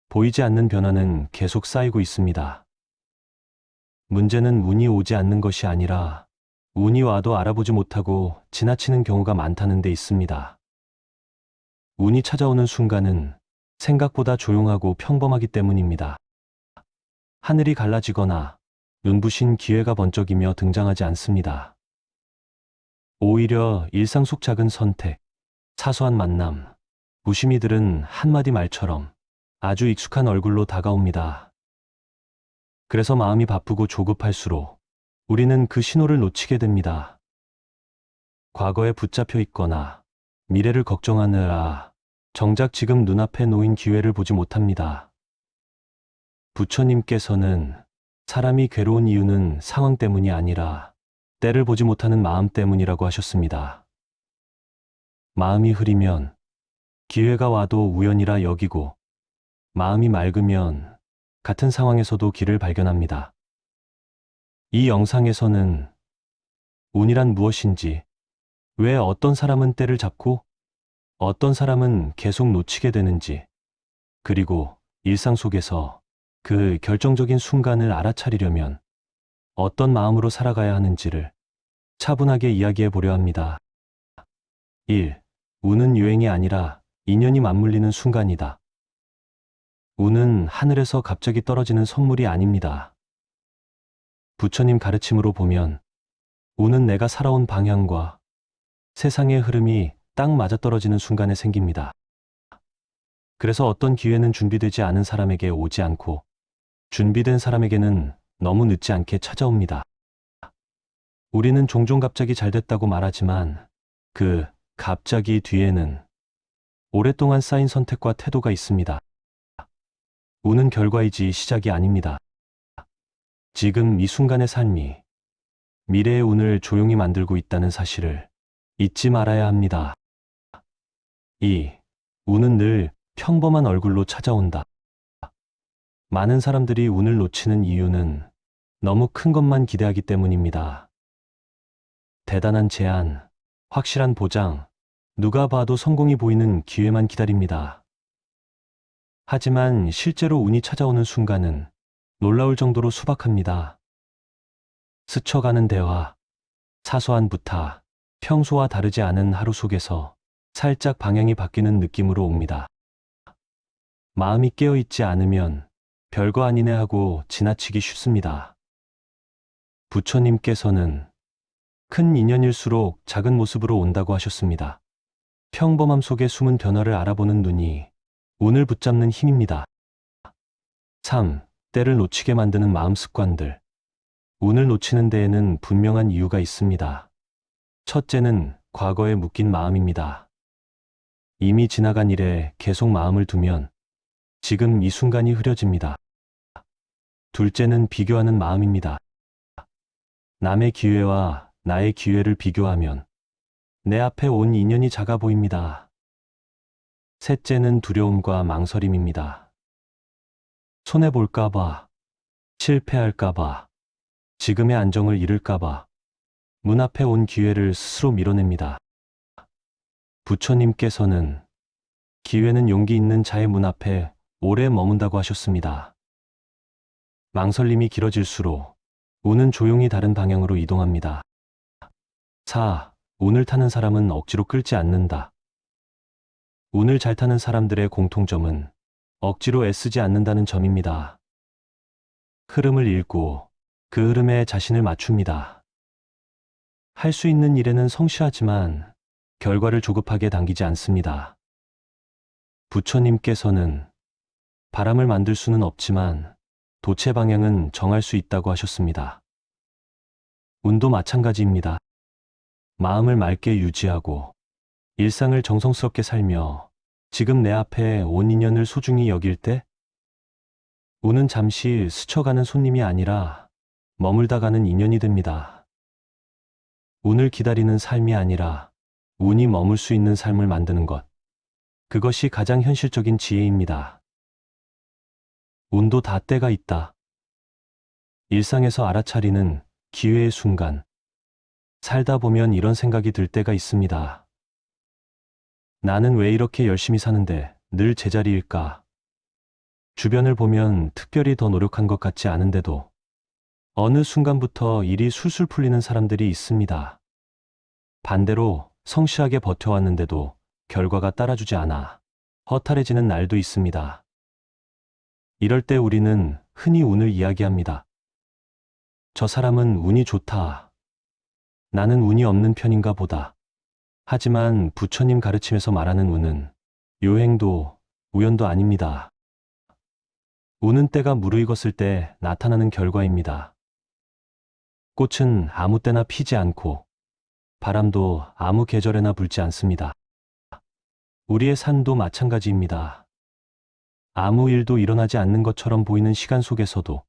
보이지 않는 변화는 계속 쌓이고 있습니다. 문제는 운이 오지 않는 것이 아니라 운이 와도 알아보지 못하고 지나치는 경우가 많다는 데 있습니다. 운이 찾아오는 순간은 생각보다 조용하고 평범하기 때문입니다. 하늘이 갈라지거나 눈부신 기회가 번쩍이며 등장하지 않습니다. 오히려 일상 속 작은 선택, 사소한 만남, 무심히 들은 한마디 말처럼 아주 익숙한 얼굴로 다가옵니다. 그래서 마음이 바쁘고 조급할수록 우리는 그 신호를 놓치게 됩니다. 과거에 붙잡혀 있거나 미래를 걱정하느라 정작 지금 눈앞에 놓인 기회를 보지 못합니다. 부처님께서는 사람이 괴로운 이유는 상황 때문이 아니라 때를 보지 못하는 마음 때문이라고 하셨습니다. 마음이 흐리면 기회가 와도 우연이라 여기고 마음이 맑으면 같은 상황에서도 길을 발견합니다. 이 영상에서는 운이란 무엇인지, 왜 어떤 사람은 때를 잡고 어떤 사람은 계속 놓치게 되는지, 그리고 일상 속에서 그 결정적인 순간을 알아차리려면 어떤 마음으로 살아가야 하는지를 차분하게 이야기해 보려 합니다. 1. 운은 유행이 아니라 인연이 맞물리는 순간이다. 운은 하늘에서 갑자기 떨어지는 선물이 아닙니다. 부처님 가르침으로 보면 운은 내가 살아온 방향과 세상의 흐름이 딱 맞아떨어지는 순간에 생깁니다. 그래서 어떤 기회는 준비되지 않은 사람에게 오지 않고 준비된 사람에게는 너무 늦지 않게 찾아옵니다. 우리는 종종 갑자기 잘 됐다고 말하지만 그 갑자기 뒤에는 오랫동안 쌓인 선택과 태도가 있습니다. 운은 결과이지 시작이 아닙니다. 지금 이 순간의 삶이 미래의 운을 조용히 만들고 있다는 사실을 잊지 말아야 합니다. 2. 운은 늘 평범한 얼굴로 찾아온다. 많은 사람들이 운을 놓치는 이유는 너무 큰 것만 기대하기 때문입니다. 대단한 제안, 확실한 보장, 누가 봐도 성공이 보이는 기회만 기다립니다. 하지만 실제로 운이 찾아오는 순간은 놀라울 정도로 수박합니다. 스쳐가는 대화, 사소한 부탁, 평소와 다르지 않은 하루 속에서 살짝 방향이 바뀌는 느낌으로 옵니다. 마음이 깨어있지 않으면 별거 아니네 하고 지나치기 쉽습니다. 부처님께서는 큰 인연일수록 작은 모습으로 온다고 하셨습니다. 평범함 속에 숨은 변화를 알아보는 눈이 운을 붙잡는 힘입니다. 3. 때를 놓치게 만드는 마음 습관들. 운을 놓치는 데에는 분명한 이유가 있습니다. 첫째는 과거에 묶인 마음입니다. 이미 지나간 일에 계속 마음을 두면 지금 이 순간이 흐려집니다. 둘째는 비교하는 마음입니다. 남의 기회와 나의 기회를 비교하면 내 앞에 온 인연이 작아 보입니다. 셋째는 두려움과 망설임입니다. 손해볼까봐, 실패할까봐, 지금의 안정을 잃을까봐 문 앞에 온 기회를 스스로 밀어냅니다. 부처님께서는 기회는 용기 있는 자의 문 앞에 오래 머문다고 하셨습니다. 망설임이 길어질수록 운은 조용히 다른 방향으로 이동합니다. 4. 운을 타는 사람은 억지로 끌지 않는다. 운을 잘 타는 사람들의 공통점은 억지로 애쓰지 않는다는 점입니다. 흐름을 읽고 그 흐름에 자신을 맞춥니다. 할 수 있는 일에는 성실하지만 결과를 조급하게 당기지 않습니다. 부처님께서는 바람을 만들 수는 없지만 도체 방향은 정할 수 있다고 하셨습니다. 운도 마찬가지입니다. 마음을 맑게 유지하고 일상을 정성스럽게 살며 지금 내 앞에 온 인연을 소중히 여길 때 운은 잠시 스쳐가는 손님이 아니라 머물다 가는 인연이 됩니다. 운을 기다리는 삶이 아니라 운이 머물 수 있는 삶을 만드는 것. 그것이 가장 현실적인 지혜입니다. 운도 다 때가 있다. 일상에서 알아차리는 기회의 순간. 살다 보면 이런 생각이 들 때가 있습니다. 나는 왜 이렇게 열심히 사는데 늘 제자리일까? 주변을 보면 특별히 더 노력한 것 같지 않은데도 어느 순간부터 일이 술술 풀리는 사람들이 있습니다. 반대로 성실하게 버텨왔는데도 결과가 따라주지 않아 허탈해지는 날도 있습니다. 이럴 때 우리는 흔히 운을 이야기합니다. 저 사람은 운이 좋다. 나는 운이 없는 편인가 보다. 하지만 부처님 가르침에서 말하는 운은 요행도 우연도 아닙니다. 운은 때가 무르익었을 때 나타나는 결과입니다. 꽃은 아무 때나 피지 않고 바람도 아무 계절에나 불지 않습니다. 우리의 삶도 마찬가지입니다. 아무 일도 일어나지 않는 것처럼 보이는 시간 속에서도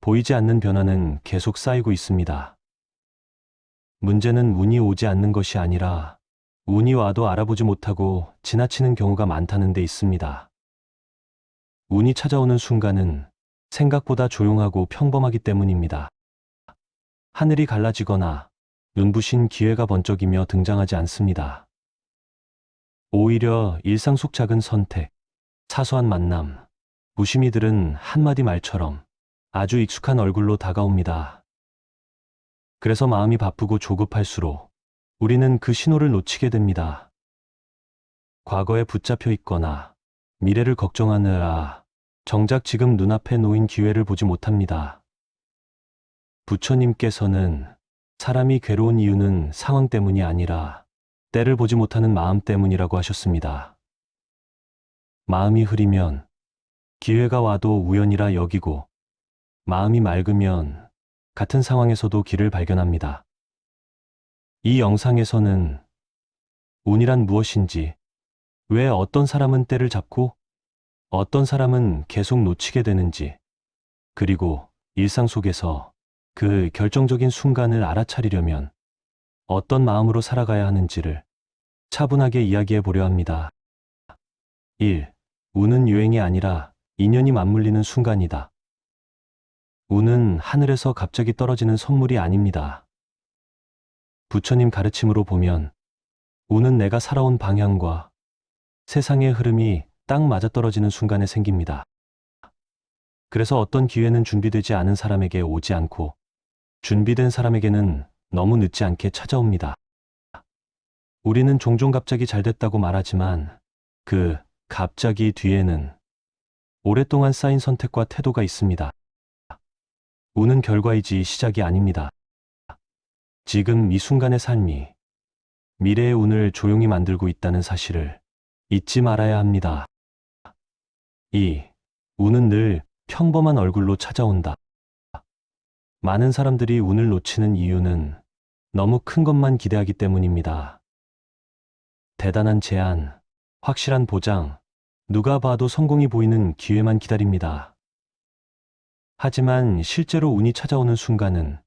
보이지 않는 변화는 계속 쌓이고 있습니다. 문제는 운이 오지 않는 것이 아니라 운이 와도 알아보지 못하고 지나치는 경우가 많다는 데 있습니다. 운이 찾아오는 순간은 생각보다 조용하고 평범하기 때문입니다. 하늘이 갈라지거나 눈부신 기회가 번쩍이며 등장하지 않습니다. 오히려 일상 속 작은 선택, 사소한 만남, 무심히 들은 한마디 말처럼 아주 익숙한 얼굴로 다가옵니다. 그래서 마음이 바쁘고 조급할수록 우리는 그 신호를 놓치게 됩니다. 과거에 붙잡혀 있거나 미래를 걱정하느라 정작 지금 눈앞에 놓인 기회를 보지 못합니다. 부처님께서는 사람이 괴로운 이유는 상황 때문이 아니라 때를 보지 못하는 마음 때문이라고 하셨습니다. 마음이 흐리면 기회가 와도 우연이라 여기고 마음이 맑으면 같은 상황에서도 길을 발견합니다. 이 영상에서는 운이란 무엇인지, 왜 어떤 사람은 때를 잡고 어떤 사람은 계속 놓치게 되는지, 그리고 일상 속에서 그 결정적인 순간을 알아차리려면 어떤 마음으로 살아가야 하는지를 차분하게 이야기해 보려 합니다. 1. 운은 유행이 아니라 인연이 맞물리는 순간이다. 운은 하늘에서 갑자기 떨어지는 선물이 아닙니다. 부처님 가르침으로 보면 운은 내가 살아온 방향과 세상의 흐름이 딱 맞아떨어지는 순간에 생깁니다. 그래서 어떤 기회는 준비되지 않은 사람에게 오지 않고 준비된 사람에게는 너무 늦지 않게 찾아옵니다. 우리는 종종 갑자기 잘 됐다고 말하지만 그 갑자기 뒤에는 오랫동안 쌓인 선택과 태도가 있습니다. 운은 결과이지 시작이 아닙니다. 지금 이 순간의 삶이 미래의 운을 조용히 만들고 있다는 사실을 잊지 말아야 합니다. 이 운은 늘 평범한 얼굴로 찾아온다. 많은 사람들이 운을 놓치는 이유는 너무 큰 것만 기대하기 때문입니다. 대단한 제안, 확실한 보장, 누가 봐도 성공이 보이는 기회만 기다립니다. 하지만 실제로 운이 찾아오는 순간은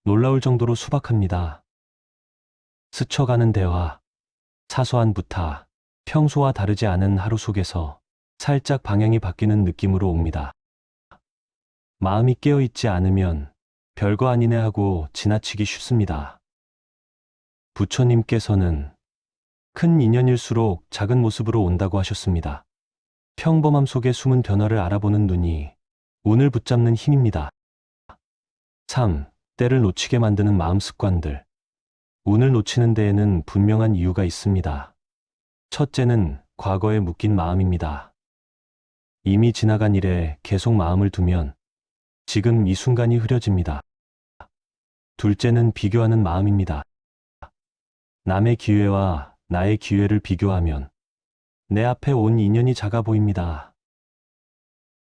놀라울 정도로 수박합니다. 스쳐가는 대화, 사소한 부탁, 평소와 다르지 않은 하루 속에서 살짝 방향이 바뀌는 느낌으로 옵니다. 마음이 깨어있지 않으면 별거 아니네 하고 지나치기 쉽습니다. 부처님께서는 큰 인연일수록 작은 모습으로 온다고 하셨습니다. 평범함 속에 숨은 변화를 알아보는 눈이 운을 붙잡는 힘입니다. 3. 때를 놓치게 만드는 마음 습관들. 운을 놓치는 데에는 분명한 이유가 있습니다. 첫째는 과거에 묶인 마음입니다. 이미 지나간 일에 계속 마음을 두면 지금 이 순간이 흐려집니다. 둘째는 비교하는 마음입니다. 남의 기회와 나의 기회를 비교하면 내 앞에 온 인연이 작아 보입니다.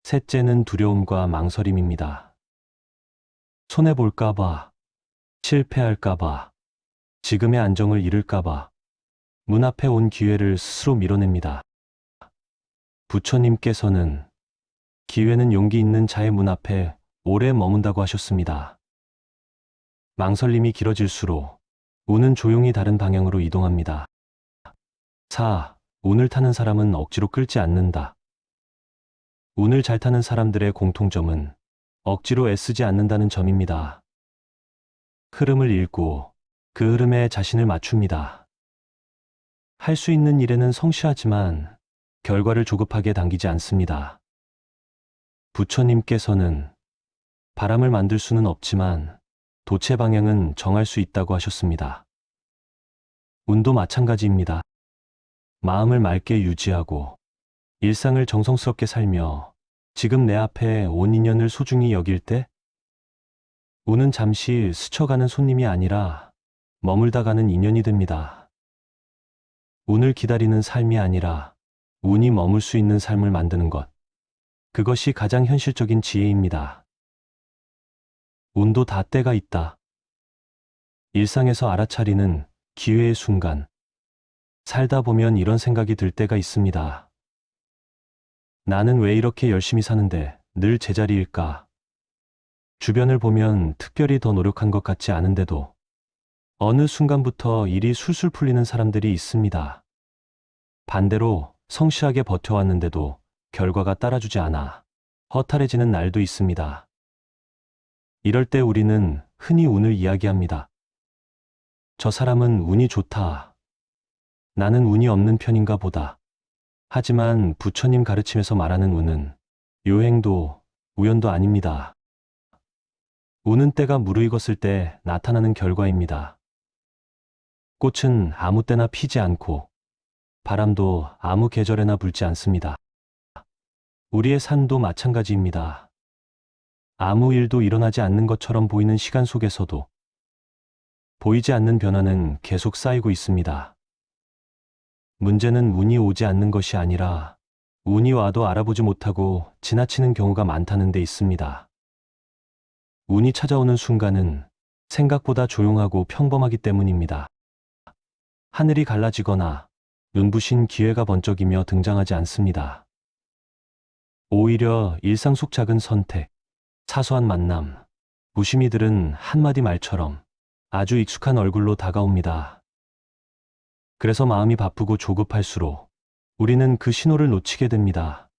셋째는 두려움과 망설임입니다. 손해볼까봐, 실패할까봐, 지금의 안정을 잃을까봐 문 앞에 온 기회를 스스로 밀어냅니다. 부처님께서는 기회는 용기 있는 자의 문 앞에 오래 머문다고 하셨습니다. 망설임이 길어질수록 운은 조용히 다른 방향으로 이동합니다. 4. 운을 타는 사람은 억지로 끌지 않는다. 운을 잘 타는 사람들의 공통점은 억지로 애쓰지 않는다는 점입니다. 흐름을 읽고 그 흐름에 자신을 맞춥니다. 할 수 있는 일에는 성실하지만 결과를 조급하게 당기지 않습니다. 부처님께서는 바람을 만들 수는 없지만 돛의 방향은 정할 수 있다고 하셨습니다. 운도 마찬가지입니다. 마음을 맑게 유지하고 일상을 정성스럽게 살며 지금 내 앞에 온 인연을 소중히 여길 때 운은 잠시 스쳐가는 손님이 아니라 머물다 가는 인연이 됩니다. 운을 기다리는 삶이 아니라 운이 머물 수 있는 삶을 만드는 것. 그것이 가장 현실적인 지혜입니다. 운도 다 때가 있다. 일상에서 알아차리는 기회의 순간. 살다 보면 이런 생각이 들 때가 있습니다. 나는 왜 이렇게 열심히 사는데 늘 제자리일까? 주변을 보면 특별히 더 노력한 것 같지 않은데도 어느 순간부터 일이 술술 풀리는 사람들이 있습니다. 반대로 성실하게 버텨왔는데도 결과가 따라주지 않아 허탈해지는 날도 있습니다. 이럴 때 우리는 흔히 운을 이야기합니다. 저 사람은 운이 좋다. 나는 운이 없는 편인가 보다. 하지만 부처님 가르침에서 말하는 운은 요행도 우연도 아닙니다. 운은 때가 무르익었을 때 나타나는 결과입니다. 꽃은 아무 때나 피지 않고 바람도 아무 계절에나 불지 않습니다. 우리의 삶도 마찬가지입니다. 아무 일도 일어나지 않는 것처럼 보이는 시간 속에서도 보이지 않는 변화는 계속 쌓이고 있습니다. 문제는 운이 오지 않는 것이 아니라 운이 와도 알아보지 못하고 지나치는 경우가 많다는 데 있습니다. 운이 찾아오는 순간은 생각보다 조용하고 평범하기 때문입니다. 하늘이 갈라지거나 눈부신 기회가 번쩍이며 등장하지 않습니다. 오히려 일상 속 작은 선택, 사소한 만남, 무심히들은 한마디 말처럼 아주 익숙한 얼굴로 다가옵니다. 그래서 마음이 바쁘고 조급할수록 우리는 그 신호를 놓치게 됩니다.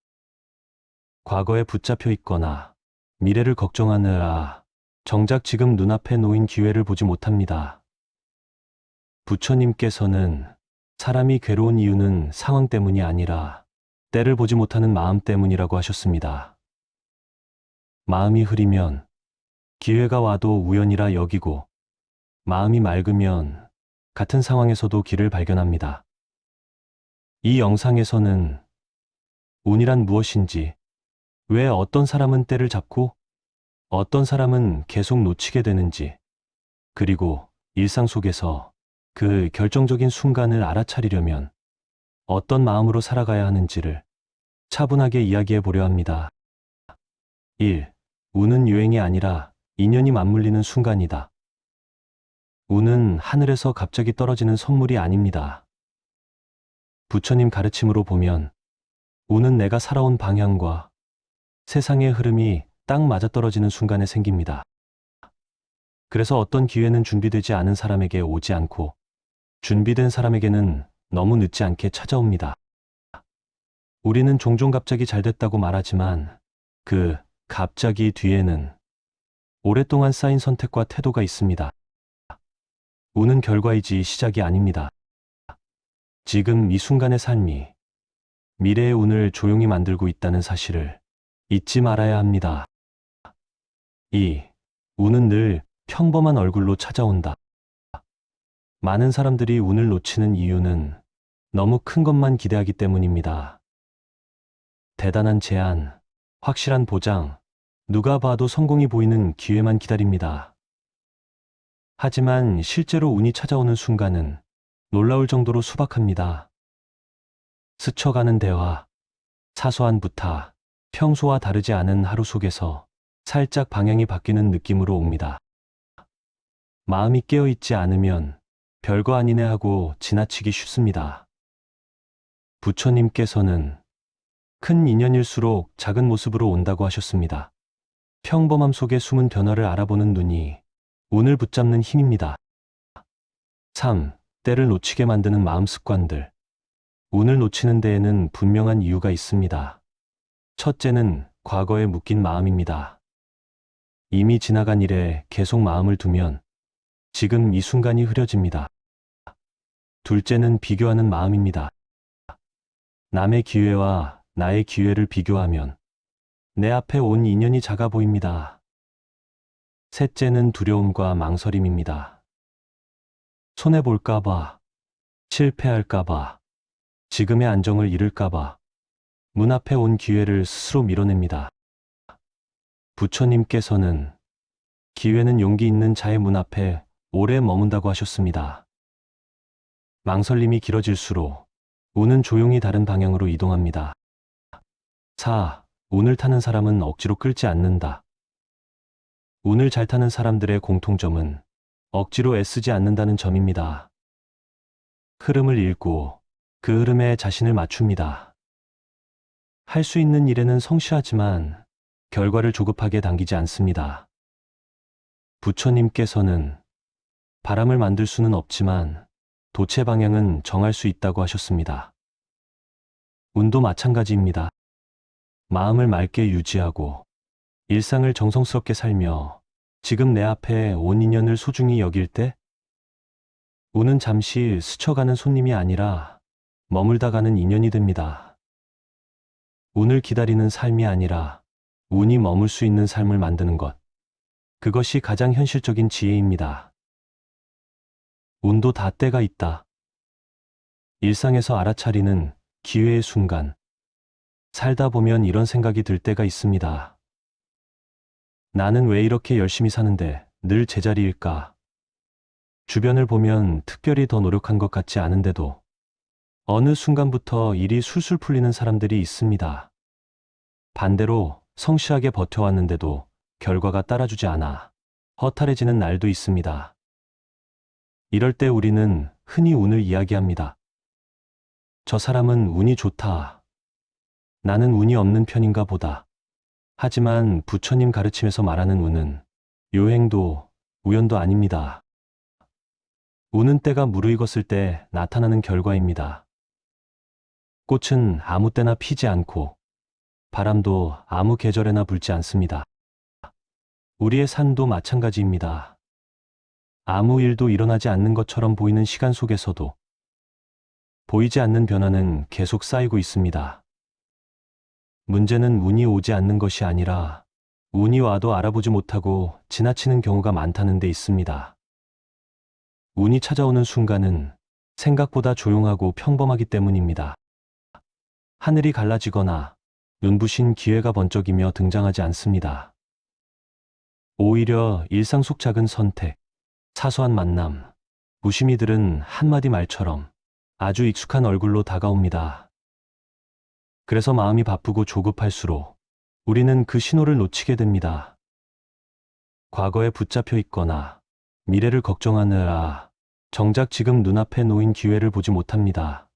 과거에 붙잡혀 있거나 미래를 걱정하느라 정작 지금 눈앞에 놓인 기회를 보지 못합니다. 부처님께서는 사람이 괴로운 이유는 상황 때문이 아니라 때를 보지 못하는 마음 때문이라고 하셨습니다. 마음이 흐리면 기회가 와도 우연이라 여기고, 마음이 맑으면 같은 상황에서도 길을 발견합니다. 이 영상에서는 운이란 무엇인지, 왜 어떤 사람은 때를 잡고 어떤 사람은 계속 놓치게 되는지, 그리고 일상 속에서 그 결정적인 순간을 알아차리려면 어떤 마음으로 살아가야 하는지를 차분하게 이야기해 보려 합니다. 1. 운은 유행이 아니라 인연이 맞물리는 순간이다. 운은 하늘에서 갑자기 떨어지는 선물이 아닙니다. 부처님 가르침으로 보면 운은 내가 살아온 방향과 세상의 흐름이 딱 맞아떨어지는 순간에 생깁니다. 그래서 어떤 기회는 준비되지 않은 사람에게 오지 않고 준비된 사람에게는 너무 늦지 않게 찾아옵니다. 우리는 종종 갑자기 잘 됐다고 말하지만 그 갑자기 뒤에는 오랫동안 쌓인 선택과 태도가 있습니다. 운은 결과이지 시작이 아닙니다. 지금 이 순간의 삶이 미래의 운을 조용히 만들고 있다는 사실을 잊지 말아야 합니다. 2. 운은 늘 평범한 얼굴로 찾아온다. 많은 사람들이 운을 놓치는 이유는 너무 큰 것만 기대하기 때문입니다. 대단한 제안, 확실한 보장, 누가 봐도 성공이 보이는 기회만 기다립니다. 하지만 실제로 운이 찾아오는 순간은 놀라울 정도로 소박합니다. 스쳐가는 대화, 사소한 부탁, 평소와 다르지 않은 하루 속에서 살짝 방향이 바뀌는 느낌으로 옵니다. 마음이 깨어있지 않으면 별거 아니네 하고 지나치기 쉽습니다. 부처님께서는 큰 인연일수록 작은 모습으로 온다고 하셨습니다. 평범함 속에 숨은 변화를 알아보는 눈이 운을 붙잡는 힘입니다. 3. 때를 놓치게 만드는 마음 습관들. 운을 놓치는 데에는 분명한 이유가 있습니다. 첫째는 과거에 묶인 마음입니다. 이미 지나간 일에 계속 마음을 두면 지금 이 순간이 흐려집니다. 둘째는 비교하는 마음입니다. 남의 기회와 나의 기회를 비교하면 내 앞에 온 인연이 작아 보입니다. 셋째는 두려움과 망설임입니다. 손해볼까봐, 실패할까봐, 지금의 안정을 잃을까봐 문 앞에 온 기회를 스스로 밀어냅니다. 부처님께서는 기회는 용기 있는 자의 문 앞에 오래 머문다고 하셨습니다. 망설임이 길어질수록 운은 조용히 다른 방향으로 이동합니다. 4. 운을 타는 사람은 억지로 끌지 않는다. 운을 잘 타는 사람들의 공통점은 억지로 애쓰지 않는다는 점입니다. 흐름을 읽고 그 흐름에 자신을 맞춥니다. 할 수 있는 일에는 성실하지만 결과를 조급하게 당기지 않습니다. 부처님께서는 바람을 만들 수는 없지만 돛의 방향은 정할 수 있다고 하셨습니다. 운도 마찬가지입니다. 마음을 맑게 유지하고 일상을 정성스럽게 살며 지금 내 앞에 온 인연을 소중히 여길 때 운은 잠시 스쳐가는 손님이 아니라 머물다 가는 인연이 됩니다. 운을 기다리는 삶이 아니라 운이 머물 수 있는 삶을 만드는 것. 그것이 가장 현실적인 지혜입니다. 운도 다 때가 있다. 일상에서 알아차리는 기회의 순간. 살다 보면 이런 생각이 들 때가 있습니다. 나는 왜 이렇게 열심히 사는데 늘 제자리일까? 주변을 보면 특별히 더 노력한 것 같지 않은데도 어느 순간부터 일이 술술 풀리는 사람들이 있습니다. 반대로 성실하게 버텨왔는데도 결과가 따라주지 않아 허탈해지는 날도 있습니다. 이럴 때 우리는 흔히 운을 이야기합니다. 저 사람은 운이 좋다. 나는 운이 없는 편인가 보다. 하지만 부처님 가르침에서 말하는 운은 요행도 우연도 아닙니다. 운은 때가 무르익었을 때 나타나는 결과입니다. 꽃은 아무 때나 피지 않고 바람도 아무 계절에나 불지 않습니다. 우리의 삶도 마찬가지입니다. 아무 일도 일어나지 않는 것처럼 보이는 시간 속에서도 보이지 않는 변화는 계속 쌓이고 있습니다. 문제는 운이 오지 않는 것이 아니라 운이 와도 알아보지 못하고 지나치는 경우가 많다는 데 있습니다. 운이 찾아오는 순간은 생각보다 조용하고 평범하기 때문입니다. 하늘이 갈라지거나 눈부신 기회가 번쩍이며 등장하지 않습니다. 오히려 일상 속 작은 선택, 사소한 만남, 무심히 들은 한마디 말처럼 아주 익숙한 얼굴로 다가옵니다. 그래서 마음이 바쁘고 조급할수록 우리는 그 신호를 놓치게 됩니다. 과거에 붙잡혀 있거나 미래를 걱정하느라 정작 지금 눈앞에 놓인 기회를 보지 못합니다.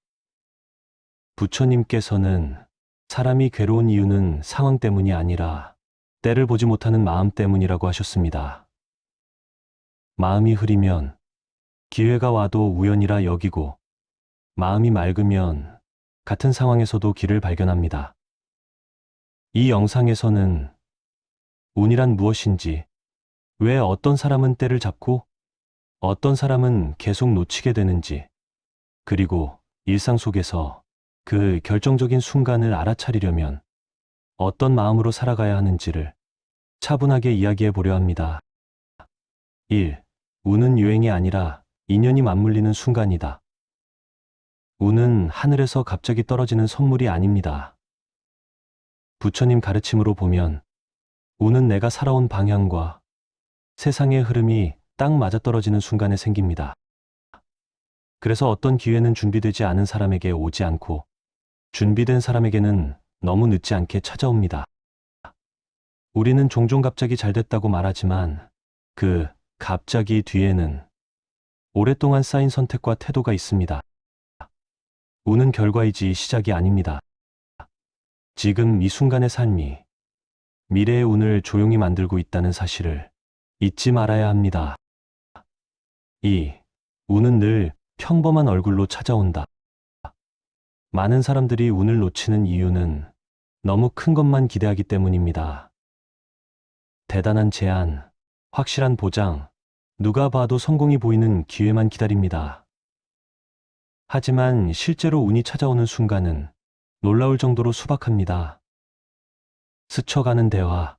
부처님께서는 사람이 괴로운 이유는 상황 때문이 아니라 때를 보지 못하는 마음 때문이라고 하셨습니다. 마음이 흐리면 기회가 와도 우연이라 여기고 마음이 맑으면 같은 상황에서도 길을 발견합니다. 이 영상에서는 운이란 무엇인지, 왜 어떤 사람은 때를 잡고 어떤 사람은 계속 놓치게 되는지, 그리고 일상 속에서 그 결정적인 순간을 알아차리려면 어떤 마음으로 살아가야 하는지를 차분하게 이야기해 보려 합니다. 1. 운은 유행이 아니라 인연이 맞물리는 순간이다. 운은 하늘에서 갑자기 떨어지는 선물이 아닙니다. 부처님 가르침으로 보면 운은 내가 살아온 방향과 세상의 흐름이 딱 맞아떨어지는 순간에 생깁니다. 그래서 어떤 기회는 준비되지 않은 사람에게 오지 않고 준비된 사람에게는 너무 늦지 않게 찾아옵니다. 우리는 종종 갑자기 잘 됐다고 말하지만 그 갑자기 뒤에는 오랫동안 쌓인 선택과 태도가 있습니다. 운은 결과이지 시작이 아닙니다. 지금 이 순간의 삶이 미래의 운을 조용히 만들고 있다는 사실을 잊지 말아야 합니다. 2. 운은 늘 평범한 얼굴로 찾아온다. 많은 사람들이 운을 놓치는 이유는 너무 큰 것만 기대하기 때문입니다. 대단한 제안, 확실한 보장, 누가 봐도 성공이 보이는 기회만 기다립니다. 하지만 실제로 운이 찾아오는 순간은 놀라울 정도로 수박합니다. 스쳐가는 대화,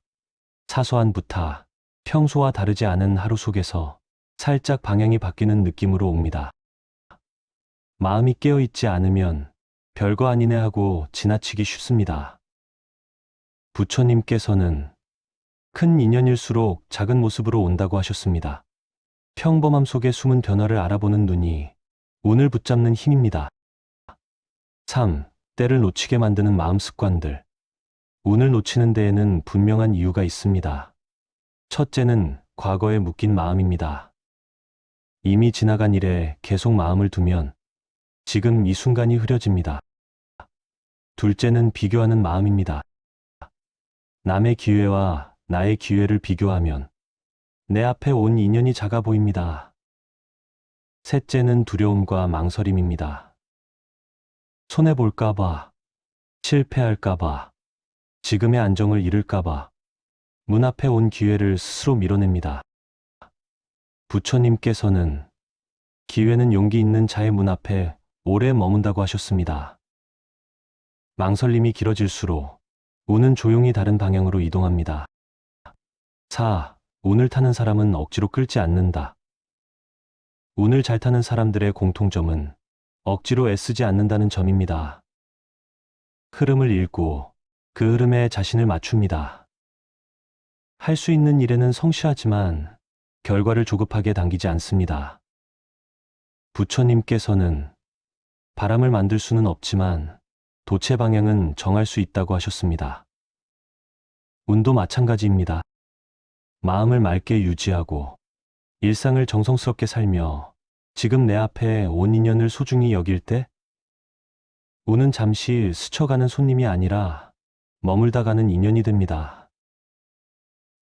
사소한 부탁, 평소와 다르지 않은 하루 속에서 살짝 방향이 바뀌는 느낌으로 옵니다. 마음이 깨어있지 않으면 별거 아니네 하고 지나치기 쉽습니다. 부처님께서는 큰 인연일수록 작은 모습으로 온다고 하셨습니다. 평범함 속에 숨은 변화를 알아보는 눈이 운을 붙잡는 힘입니다. 3. 때를 놓치게 만드는 마음 습관들. 운을 놓치는 데에는 분명한 이유가 있습니다. 첫째는 과거에 묶인 마음입니다. 이미 지나간 일에 계속 마음을 두면 지금 이 순간이 흐려집니다. 둘째는 비교하는 마음입니다. 남의 기회와 나의 기회를 비교하면 내 앞에 온 인연이 작아 보입니다. 셋째는 두려움과 망설임입니다. 손해볼까봐, 실패할까봐, 지금의 안정을 잃을까봐 문 앞에 온 기회를 스스로 밀어냅니다. 부처님께서는 기회는 용기 있는 자의 문 앞에 오래 머문다고 하셨습니다. 망설임이 길어질수록 운은 조용히 다른 방향으로 이동합니다. 4. 운을 타는 사람은 억지로 끌지 않는다. 운을 잘 타는 사람들의 공통점은 억지로 애쓰지 않는다는 점입니다. 흐름을 읽고 그 흐름에 자신을 맞춥니다. 할 수 있는 일에는 성실하지만 결과를 조급하게 당기지 않습니다. 부처님께서는 바람을 만들 수는 없지만 돛의 방향은 정할 수 있다고 하셨습니다. 운도 마찬가지입니다. 마음을 맑게 유지하고 일상을 정성스럽게 살며 지금 내 앞에 온 인연을 소중히 여길 때 운은 잠시 스쳐가는 손님이 아니라 머물다 가는 인연이 됩니다.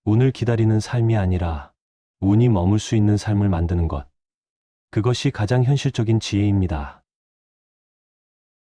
운을 기다리는 삶이 아니라 운이 머물 수 있는 삶을 만드는 것. 그것이 가장 현실적인 지혜입니다.